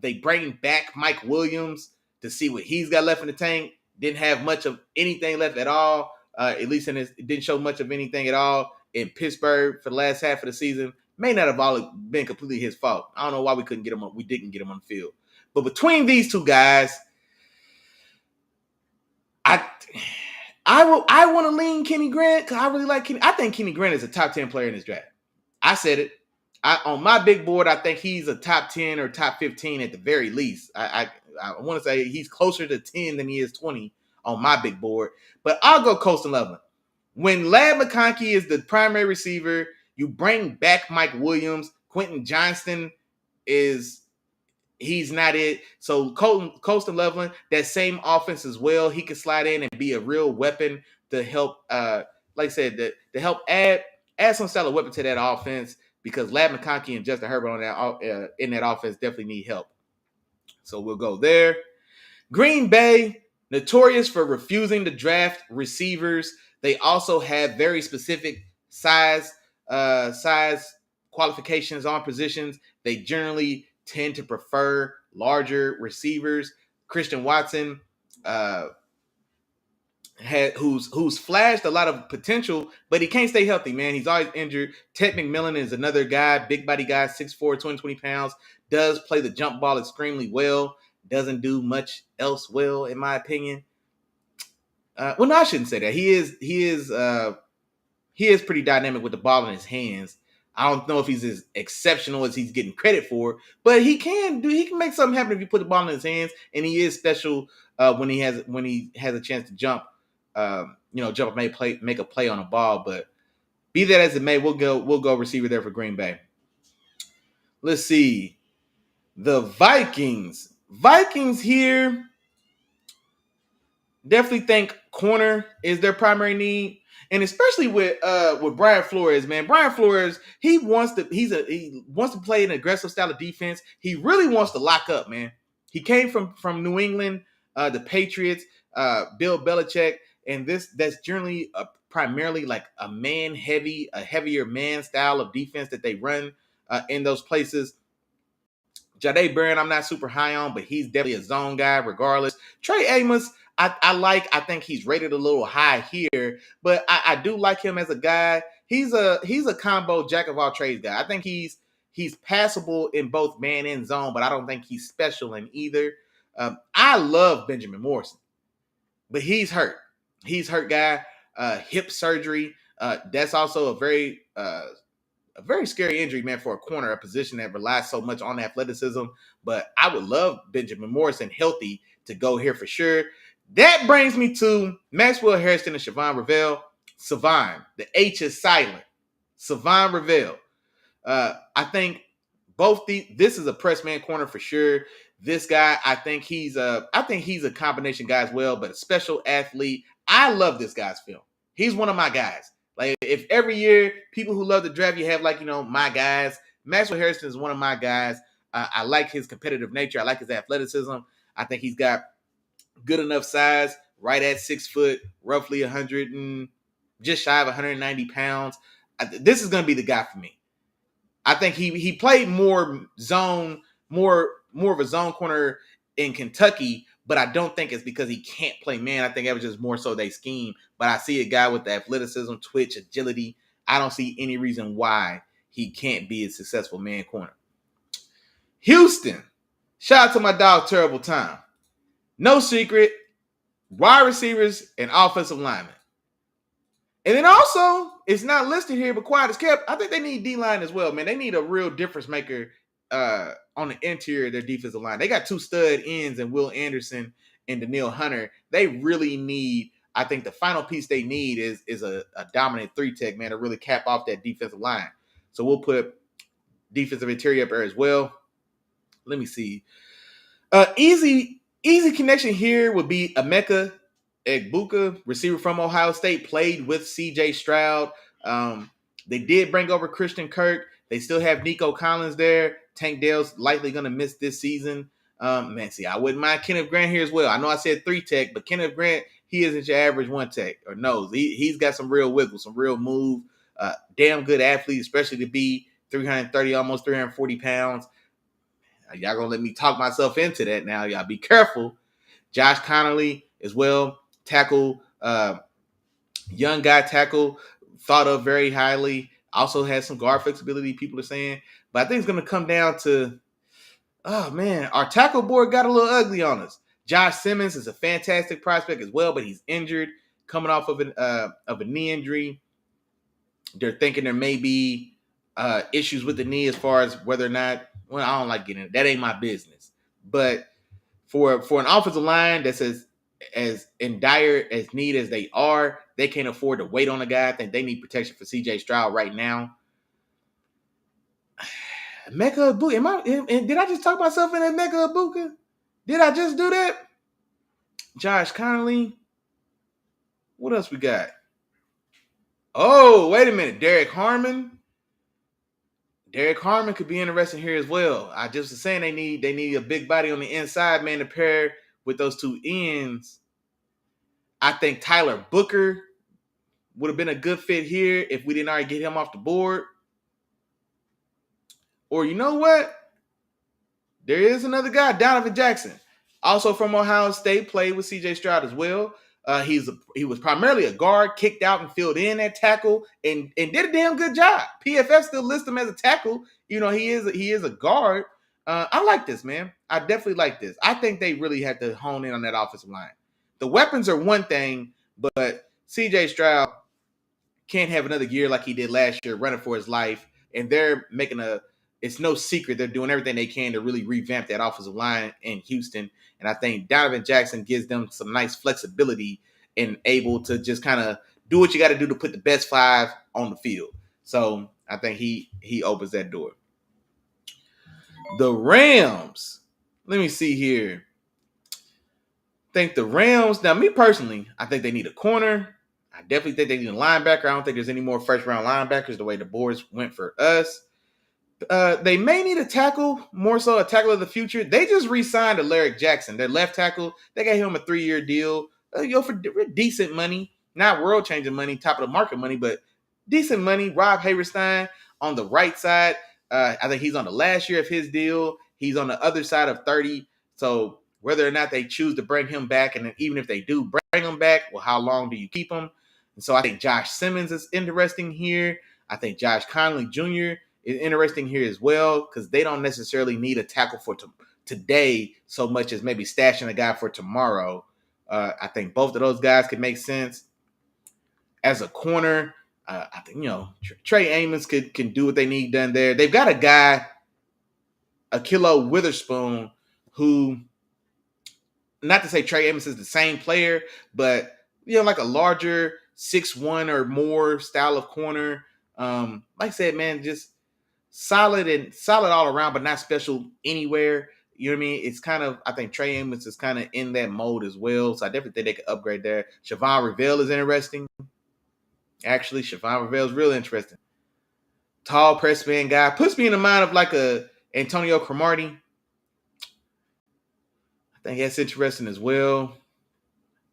They bring back Mike Williams to see what he's got left in the tank. Didn't have much of anything left at all. At least it didn't show much of anything at all in Pittsburgh for the last half of the season. May not have all been completely his fault. I don't know why we didn't get him on the field. But between these two guys, I want to lean Kenny Grant because I really like Kenny. I think Kenny Grant is a top 10 player in this draft. I said it. On my big board, I think he's a top 10 or top 15 at the very least. I want to say he's closer to 10 than he is 20 on my big board. But I'll go Colston Loveland. When Ladd McConkey is the primary receiver, you bring back Mike Williams. Quentin Johnston he's not it. So Colston Loveland, that same offense as well. He can slide in and be a real weapon to help, like I said, to help add some style of weapon to that offense because Ladd McConkey and Justin Herbert in that offense definitely need help. So we'll go there. Green Bay, notorious for refusing to draft receivers. They also have very specific size qualifications on positions. They generally tend to prefer larger receivers. Christian Watson, who's flashed a lot of potential, but he can't stay healthy, man. He's always injured. Ted McMillan is another guy, big body guy, 6'4", 220 pounds, does play the jump ball extremely well, doesn't do much else well, in my opinion. Well, no, I shouldn't say that. He is pretty dynamic with the ball in his hands. I don't know if he's as exceptional as he's getting credit for, but he can make something happen if you put the ball in his hands, and he is special when he has a chance to jump, jump and make a play on a ball. But be that as it may, we'll go receiver there for Green Bay. Let's see. The Vikings here definitely think corner is their primary need. And especially with Brian Flores, man. Brian Flores, he wants to play an aggressive style of defense. He really wants to lock up, man. He came from New England, the Patriots, Bill Belichick, and that's generally primarily like a heavier man style of defense that they run in those places. Jahdae Barron, I'm not super high on, but he's definitely a zone guy regardless. Trey Amos, I think he's rated a little high here, but I do like him as a guy. He's a combo jack of all trades guy. I think he's passable in both man and zone, but I don't think he's special in either. I love Benjamin Morrison, but he's hurt. He's hurt guy. Hip surgery. That's also a very scary injury, man, for a corner, a position that relies so much on athleticism. But I would love Benjamin Morrison healthy to go here for sure. That brings me to Maxwell Harrison and Savon Ravel. Savon, the H is silent. Savon Ravel. I think this is a press man corner for sure. This guy, I think he's a combination guy as well, but a special athlete. I love this guy's film. He's one of my guys. Like if every year people who love the draft, you have my guys. Maxwell Harrison is one of my guys. I like his competitive nature. I like his athleticism. I think he's got good enough size, right at 6 foot, roughly 100 and just shy of 190 pounds. This is going to be the guy for me. I think he played more of a zone corner in Kentucky, but I don't think it's because he can't play man. I think that was just more so they scheme. But I see a guy with the athleticism, twitch, agility. I don't see any reason why he can't be a successful man corner. Houston, shout out to my dog, Terrible Time. No secret, wide receivers and offensive linemen. And then also, it's not listed here, but quiet as kept, I think they need D-line as well, man. They need a real difference maker on the interior of their defensive line. They got two stud ends in Will Anderson and Danielle Hunter. They really need, I think the final piece they need is a dominant 3-tech, man, to really cap off that defensive line. So we'll put defensive interior up there as well. Let me see. Easy connection here would be Emeka Egbuka, receiver from Ohio State, played with C.J. Stroud. They did bring over Christian Kirk. They still have Nico Collins there. Tank Dell's likely going to miss this season. Man, see, I wouldn't mind Kenneth Grant here as well. I know I said 3 tech, but Kenneth Grant, he isn't your average 1 tech or nose. He's got some real wiggle, some real move. Damn good athlete, especially to be 330, almost 340 pounds. Y'all gonna let me talk myself into that now. Y'all be careful. Josh Connolly as well, tackle, young guy tackle, thought of very highly. Also has some guard flexibility, people are saying. But I think it's gonna come down to, oh man, our tackle board got a little ugly on us. Josh Simmons is a fantastic prospect as well, but he's injured, coming off of a knee injury. They're thinking there may be issues with the knee as far as whether or not. Well, I don't like getting it. That ain't my business. But for an offensive line that's as in dire as need as they are, they can't afford to wait on a guy. I think they need protection for CJ Stroud right now. Emeka Egbuka. Did I just talk myself into Emeka Egbuka? Did I just do that? Josh Connolly. What else we got? Oh, wait a minute. Derek Harmon. Derek Harmon could be interesting here as well. I just was saying they need a big body on the inside, man, to pair with those 2 ends. I think Tyler Booker would have been a good fit here if we didn't already get him off the board. Or you know what? There is another guy, Donovan Jackson, also from Ohio State, played with CJ Stroud as well. He was primarily a guard, kicked out and filled in at tackle, and did a damn good job. PFF still lists him as a tackle. You know, he is a guard. I like this, man. I definitely like this. I think they really had to hone in on that offensive line. The weapons are one thing, but CJ Stroud can't have another year like he did last year, running for his life. And they're making it's no secret they're doing everything they can to really revamp that offensive line in Houston. And I think Donovan Jackson gives them some nice flexibility and able to just kind of do what you got to do to put the best 5 on the field. So I think he opens that door. The Rams. Let me see here. I think the Rams, now me personally, I think they need a corner. I definitely think they need a linebacker. I don't think there's any more first-round linebackers the way the boards went for us. They may need a tackle, more so a tackle of the future. They just re-signed Alaric Jackson, their left tackle. They got him a 3-year deal, for decent money, not world-changing money, top of the market money, but decent money. Rob Haverstein on the right side. I think he's on the last year of his deal. He's on the other side of 30. So whether or not they choose to bring him back, and then even if they do bring him back, well, how long do you keep him? And so I think Josh Simmons is interesting here. I think Josh Connolly Jr. is interesting here as well, because they don't necessarily need a tackle for today so much as maybe stashing a guy for tomorrow. I think both of those guys could make sense. As a corner, I think, Trey Amos can do what they need done there. They've got a guy, Ahkello Witherspoon, who, not to say Trey Amos is the same player, but, like a larger 6'1" or more style of corner. Like I said, man, just solid all around, but not special anywhere. You know what I mean? It's kind of, I think Trey Amos is kind of in that mode as well. So I definitely think they could upgrade there. Siobhan Revelle is interesting. Actually, Siobhan Revelle is real interesting. Tall press man guy. Puts me in the mind of like a Antonio Cromartie. I think that's interesting as well.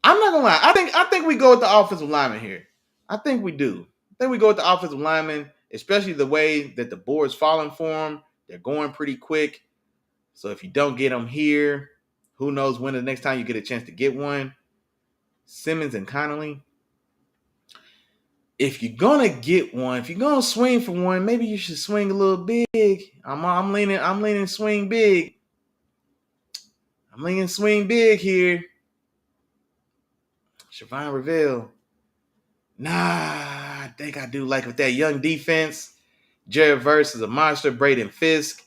I'm not gonna lie. I think we go with the offensive lineman here. I think we do. I think we go with the offensive lineman, especially the way that the board's falling for them. They're going pretty quick. So if you don't get them here, who knows when the next time you get a chance to get one. Simmons and Connolly. If you're gonna get one, if you're gonna swing for one, maybe you should swing a little big. I'm leaning swing big. I'm leaning swing big here. Siobhan Revelle. Nah, I think I do like with that young defense. Jared Verse is a monster. Braden Fisk.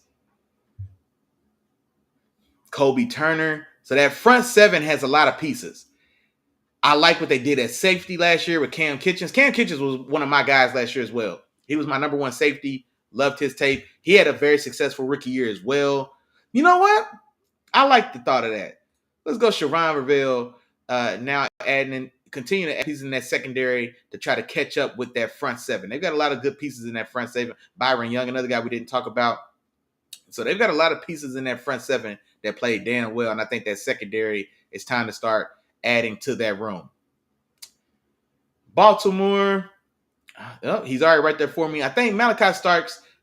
Kobe Turner. So that front 7 has a lot of pieces. I like what they did at safety last year with Cam Kitchens. Cam Kitchens was one of my guys last year as well. He was my number 1 safety. Loved his tape. He had a very successful rookie year as well. You know what? I like the thought of that. Let's go Siobhan Revelle. Now adding in, continue to add pieces in that secondary to try to catch up with that front seven. They've got a lot of good pieces in that front seven. Byron Young, another guy we didn't talk about. So they've got a lot of pieces in that front seven that play damn well, and I think that secondary, it's time to start adding to that room. Baltimore, oh, he's already right there for me. I think Malachi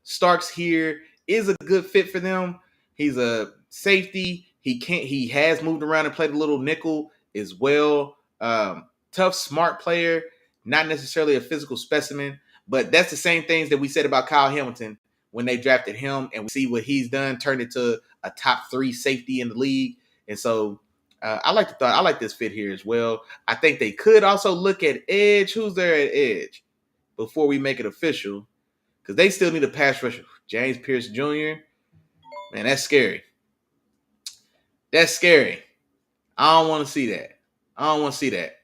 Starks here is a good fit for them. He's a safety. He has moved around and played a little nickel as well. Tough, smart player, not necessarily a physical specimen, but that's the same things that we said about Kyle Hamilton when they drafted him, and we see what he's done, turned into a top 3 safety in the league. And so I like this fit here as well. I think they could also look at edge. Who's there at edge before we make it official? Because they still need a pass rusher. James Pierce Jr. Man, that's scary. That's scary. I don't want to see that.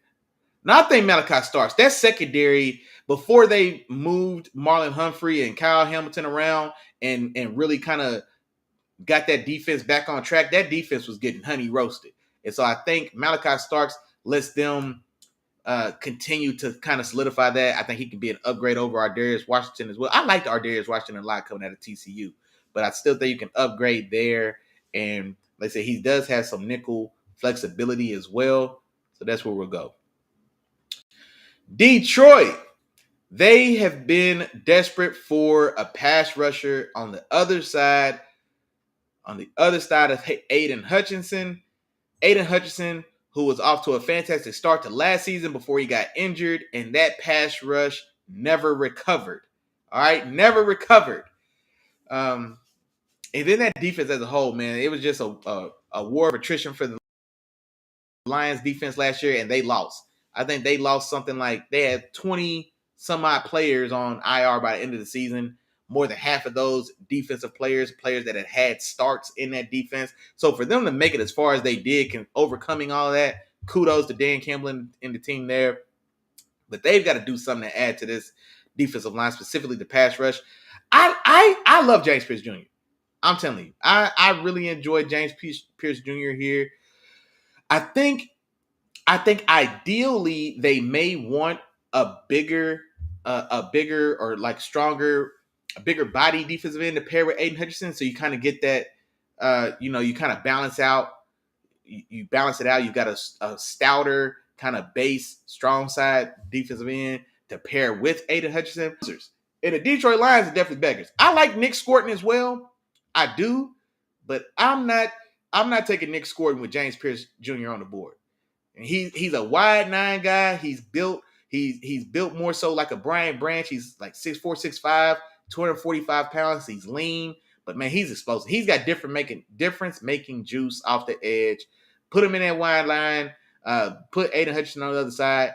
Now, I think Malachi Starks, that secondary, before they moved Marlon Humphrey and Kyle Hamilton around and really kind of got that defense back on track, that defense was getting honey roasted. And so I think Malachi Starks lets them continue to kind of solidify that. I think he can be an upgrade over Ardarius Washington as well. I liked Ardarius Washington a lot coming out of TCU, but I still think you can upgrade there. And like I say, he does have some nickel flexibility as well. So that's where we'll go. Detroit, they have been desperate for a pass rusher on the other side. On the other side of Aiden Hutchinson. Aiden Hutchinson, who was off to a fantastic start to last season before he got injured, and that pass rush never recovered. All right, never recovered. And then that defense as a whole, man, it was just a war of attrition for the Lions defense last year, and they lost. I think they lost something like they had 20 some odd players on IR by the end of the season. More than half of those defensive players that had starts in that defense. So for them to make it as far as they did, overcoming all of that, kudos to Dan Campbell and the team there. But they've got to do something to add to this defensive line, specifically the pass rush. I love James Pierce Jr. I'm telling you, I really enjoyed James Pierce Jr. here. I think ideally they may want a bigger or like stronger, a bigger body defensive end to pair with Aiden Hutchinson. So you kind of get that, you kind of balance out. You balance it out. You've got a stouter kind of base, strong side defensive end to pair with Aiden Hutchinson. And the Detroit Lions are definitely beggars. I like Nick Scorton as well. I do, but I'm not taking Nick Scorton with James Pierce Jr. on the board. And he's a wide 9 guy. He's built more so like a Brian Branch. He's like 6'4", 6'5", 245 pounds. He's lean, but man, he's explosive. He's got difference making juice off the edge. Put him in that wide line. Put Aiden Hutchinson on the other side,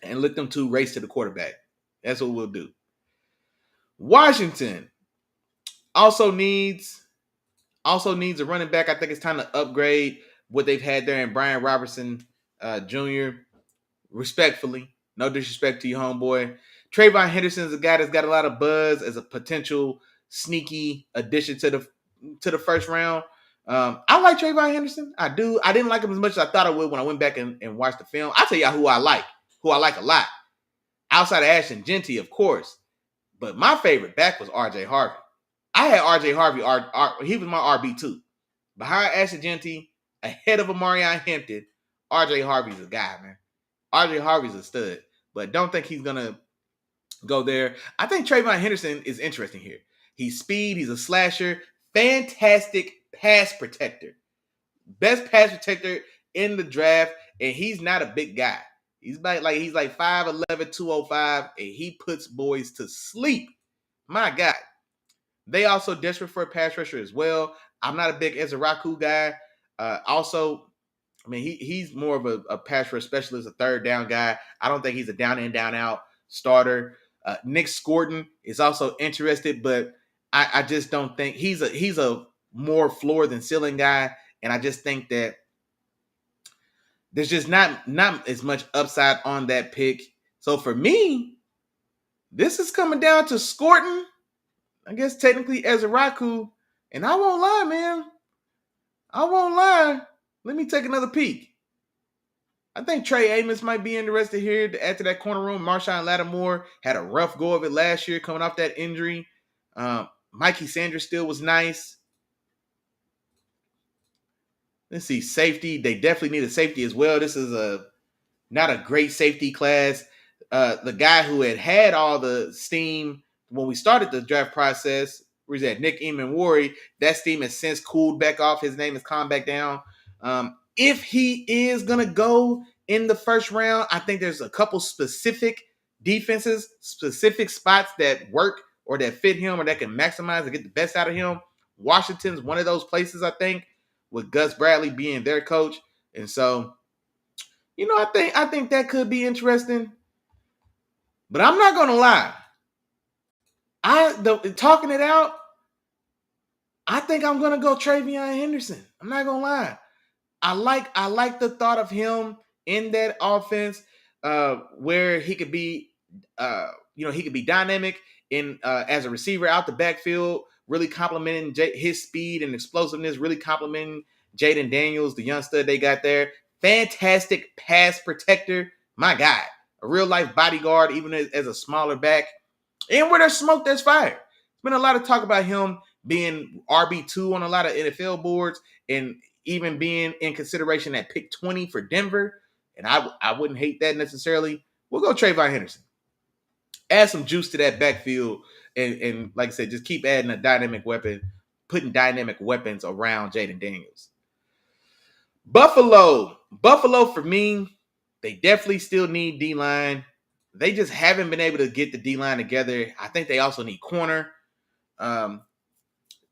and let them two race to the quarterback. That's what we'll do. Washington also needs a running back. I think it's time to upgrade what they've had there in Brian Robertson Jr. Respectfully, no disrespect to your homeboy. Trayvon Henderson is a guy that's got a lot of buzz as a potential sneaky addition to the first round. I like Trayvon Henderson. I do. I didn't like him as much as I thought I would when I went back and watched the film. I'll tell y'all who I like a lot. Outside of Ashton Jeanty, of course. But my favorite back was R.J. Harvey. I had R.J. Harvey. He was my RB2. Behind Ashton Jeanty, ahead of Amarion Hampton, R.J. Harvey's a guy, man. R.J. Harvey's a stud. But don't think he's going to go there. I think Trayvon Henderson is interesting here. He's speed. He's a slasher. Fantastic pass protector. Best pass protector in the draft. And he's not a big guy. He's like 5'11", 205, and he puts boys to sleep. My God. They also desperate for a pass rusher as well. I'm not a big Ezraku guy. He's more of a pass rush specialist, a third down guy. I don't think he's a down in, down out starter. Nick Scorton is also interested, but I just don't think he's a more floor than ceiling guy. And I just think that there's just not as much upside on that pick. So for me, this is coming down to Scorton, I guess technically Ezraku, and I won't lie, man. I won't lie. Let me take another peek. I think Trey Amos might be interested here to add to that corner room. Marshawn Lattimore had a rough go of it last year coming off that injury. Mikey Sanders still was nice. Let's see, safety. They definitely need a safety as well. This is not a great safety class. The guy who had all the steam when we started the draft process, where's that? Nick Eamon-Wari. That steam has since cooled back off. His name has calmed back down. If he is gonna go in the first round, I think there's a couple specific defenses, specific spots that work or that fit him or that can maximize and get the best out of him. Washington's one of those places, I think, with Gus Bradley being their coach. And so, I think that could be interesting. But I'm not gonna lie. Talking it out, I think I'm gonna go TreVeyon Henderson. I'm not gonna lie. I like the thought of him in that offense, where he could be, he could be dynamic in as a receiver out the backfield, really complimenting his speed and explosiveness, really complimenting Jaden Daniels, the young stud they got there. Fantastic pass protector, my guy, a real life bodyguard, even as a smaller back. And where there's smoke, there's fire. There's been a lot of talk about him being RB2 on a lot of NFL boards and even being in consideration at pick 20 for Denver. And I wouldn't hate that necessarily. We'll go TreVeyon Henderson. Add some juice to that backfield. And like I said, just keep adding a dynamic weapon, putting dynamic weapons around Jaden Daniels. Buffalo for me, they definitely still need D-line. They just haven't been able to get the D-line together. I think they also need corner.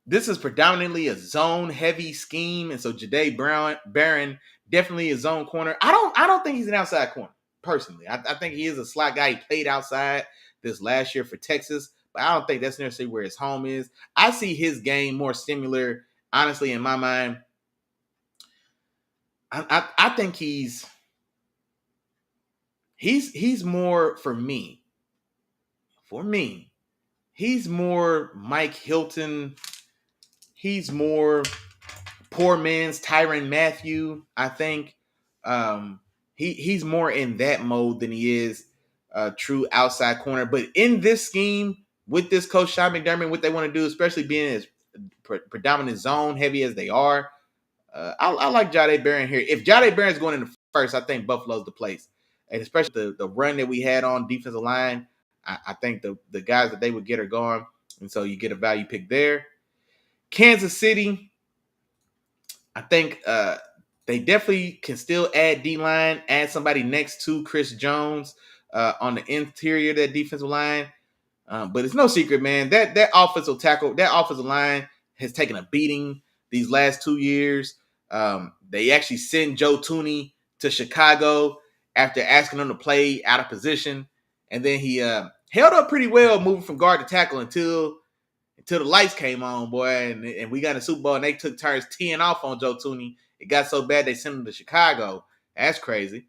This is predominantly a zone-heavy scheme, and so Jahdae Barron definitely a zone corner. I don't think he's an outside corner, personally. I think he is a slot guy. He played outside this last year for Texas, but I don't think that's necessarily where his home is. I see his game more similar, honestly, in my mind. I think he's more for me. He's more Mike Hilton. He's more poor man's Tyrann Mathieu, I think. He's more in that mode than he is a true outside corner. But in this scheme, with this coach Sean McDermott, what they want to do, especially being as predominant zone heavy as they are, I like Jahdae Barron here. If Jahdae Barron's going in the first, I think Buffalo's the place. And especially the run that we had on defensive line, I think the guys that they would get are gone. And so you get a value pick there. Kansas City, I think they definitely can still add D-line, add somebody next to Chris Jones on the interior of that defensive line. But it's no secret, man, that offensive tackle, that offensive line has taken a beating these last 2 years. They actually sent Joe Thuney to Chicago after asking him to play out of position. And then he held up pretty well moving from guard to tackle until the lights came on, boy. And we got in the Super Bowl and they took turns teeing off on Joe Thuney. It got so bad they sent him to Chicago. That's crazy.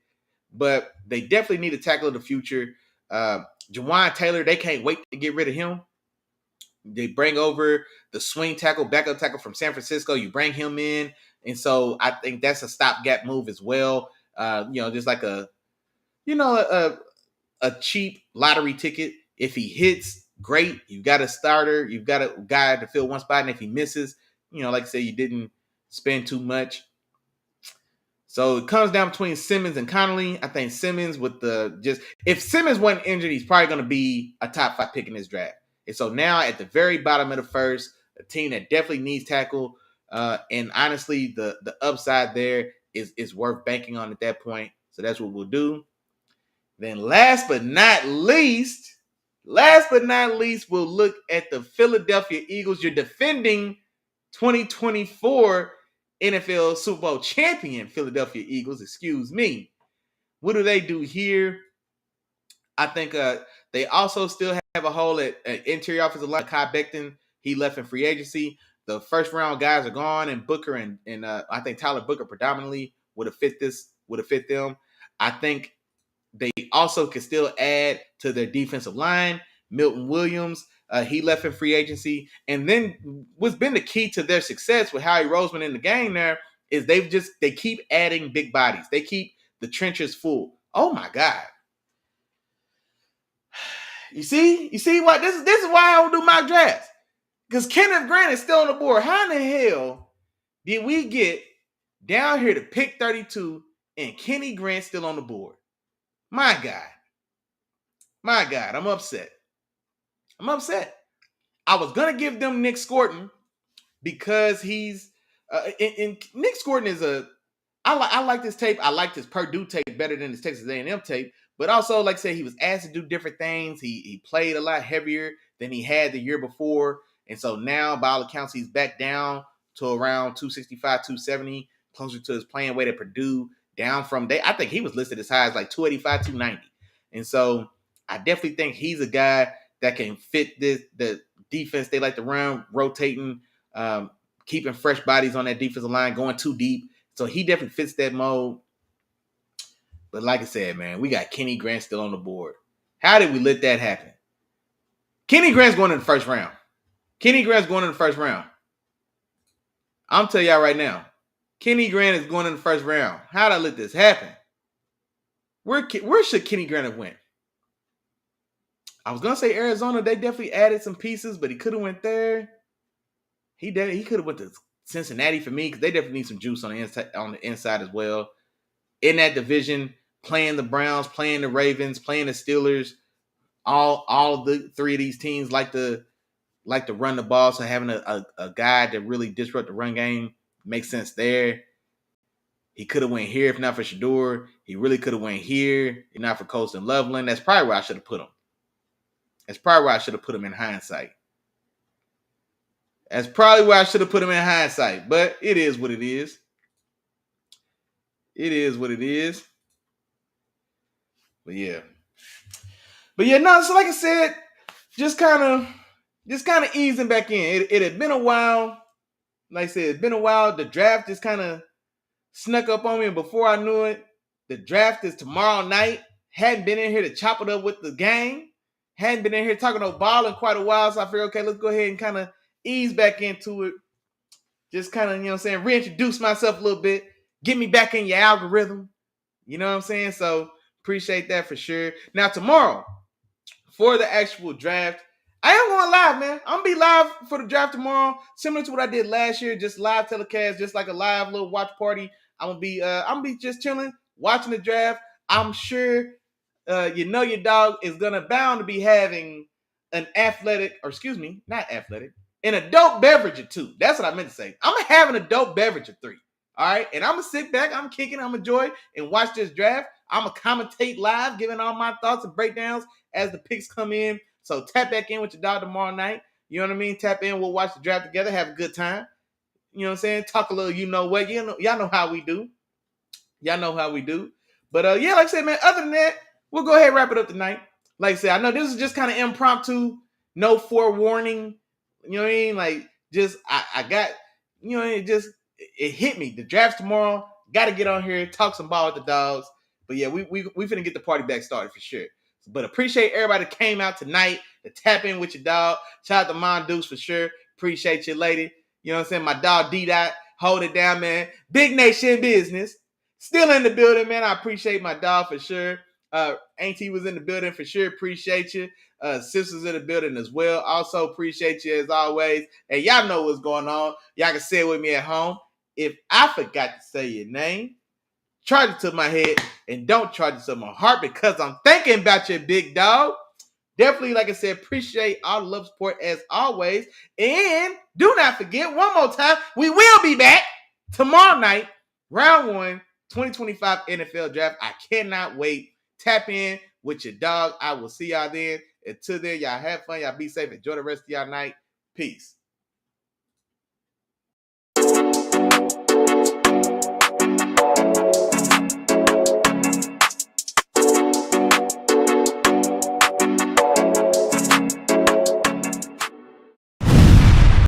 But they definitely need a tackle of the future. Jawan Taylor, they can't wait to get rid of him. They bring over the swing tackle, backup tackle from San Francisco. You bring him in. And so I think that's a stopgap move as well. Just like a cheap lottery ticket. If he hits, great. You've got a starter. You've got a guy to fill one spot. And if he misses, like I said, you didn't spend too much. So it comes down between Simmons and Connolly. I think Simmons if Simmons wasn't injured, he's probably going to be a top 5 pick in this draft. And so now at the very bottom of the first, a team that definitely needs tackle. And honestly, the upside there is worth banking on at that point. So that's what we'll do. Then last but not least, we'll look at the Philadelphia Eagles. You're defending 2024 NFL Super Bowl champion Philadelphia Eagles. Excuse me. What do they do here? I think they also still have a hole at interior offensive line. Kai Becton, he left in free agency. The first round guys are gone, and Booker and I think Tyler Booker predominantly would have fit them. I think they also can still add to their defensive line. Milton Williams, he left in free agency. And then what's been the key to their success with Howie Roseman in the game there is they keep adding big bodies. They keep the trenches full. Oh my God. You see what this is why I don't do mock drafts. Because Kenneth Grant is still on the board. How in the hell did we get down here to pick 32 and Kenny Grant still on the board? My God. I'm upset. I was gonna give them Nick Scorton because he's and Nick Scorton is I like this tape. I like this Purdue tape better than his Texas A&M tape. But also, like I said, he was asked to do different things. He played a lot heavier than he had the year before. And so now, by all accounts, he's back down to around 265, 270, closer to his playing weight at Purdue, down from, I think he was listed as high as like 285, 290. And so I definitely think he's a guy that can fit the defense they like to run, rotating, keeping fresh bodies on that defensive line, going too deep. So he definitely fits that mold. But like I said, man, we got Kenny Grant still on the board. How did we let that happen? Kenny Grant's going in the first round. I'm telling y'all right now, Kenny Grant is going in the first round. How did I let this happen? Where should Kenny Grant have went? I was gonna say Arizona. They definitely added some pieces, but he could have went there. He could have went to Cincinnati for me because they definitely need some juice on the inside as well. In that division, playing the Browns, playing the Ravens, playing the Steelers, all of the three of these teams like to run the ball. So having a guy that really disrupt the run game makes sense there. He could have went here if not for Shedeur. He really could have went here if not for Colston Loveland. That's probably where I should have put him. In hindsight. But it is what it is. But yeah. No, so like I said, just kind of easing back in. It had been a while. Like I said, it's been a while. The draft just kind of snuck up on me, and before I knew it, the draft is tomorrow night. Hadn't been in here to chop it up with the gang. Hadn't been in here talking no ball in quite a while, so I figured, okay, let's go ahead and kind of ease back into it. Just kind of, reintroduce myself a little bit. Get me back in your algorithm. You know what I'm saying? So appreciate that for sure. Now tomorrow, for the actual draft, I am going live, man. I'm going to be live for the draft tomorrow, similar to what I did last year, just live telecast, just like a live little watch party. I'm going to be just chilling, watching the draft. I'm sure your dog is going to bound to be having an adult beverage or two. That's what I meant to say. I'm going to have an adult beverage or three. All right. And I'm going to sit back, I'm kicking, I'm enjoying and watch this draft. I'm going to commentate live, giving all my thoughts and breakdowns as the picks come in. So tap back in with your dog tomorrow night. You know what I mean? Tap in. We'll watch the draft together. Have a good time. You know what I'm saying? Talk a little, what. Y'all know how we do. But like I said, man, other than that, we'll go ahead and wrap it up tonight. Like I said, I know this is just kind of impromptu. No forewarning. You know what I mean? Like, just, I got, it hit me. The draft's tomorrow. Got to get on here, talk some ball with the dogs. But yeah, we finna get the party back started for sure. But appreciate everybody that came out tonight to tap in with your dog. Shout out to Mon Deuce for sure. Appreciate you, lady. You know what I'm saying? My dog D-Dot, hold it down, man. Big Nation business. Still in the building, man. I appreciate my dog for sure. Auntie was in the building for sure. Appreciate you. Sisters in the building as well. Also appreciate you as always. And y'all know what's going on. Y'all can say it with me at home. If I forgot to say your name, charge it to my head and don't charge it to my heart because I'm thinking about you, big dog. Definitely, like I said, appreciate all the love support as always. And do not forget, one more time, we will be back tomorrow night, round 1, 2025 NFL Draft. I cannot wait. Tap in with your dog. I will see y'all then. Until then, y'all have fun. Y'all be safe. Enjoy the rest of y'all night. Peace.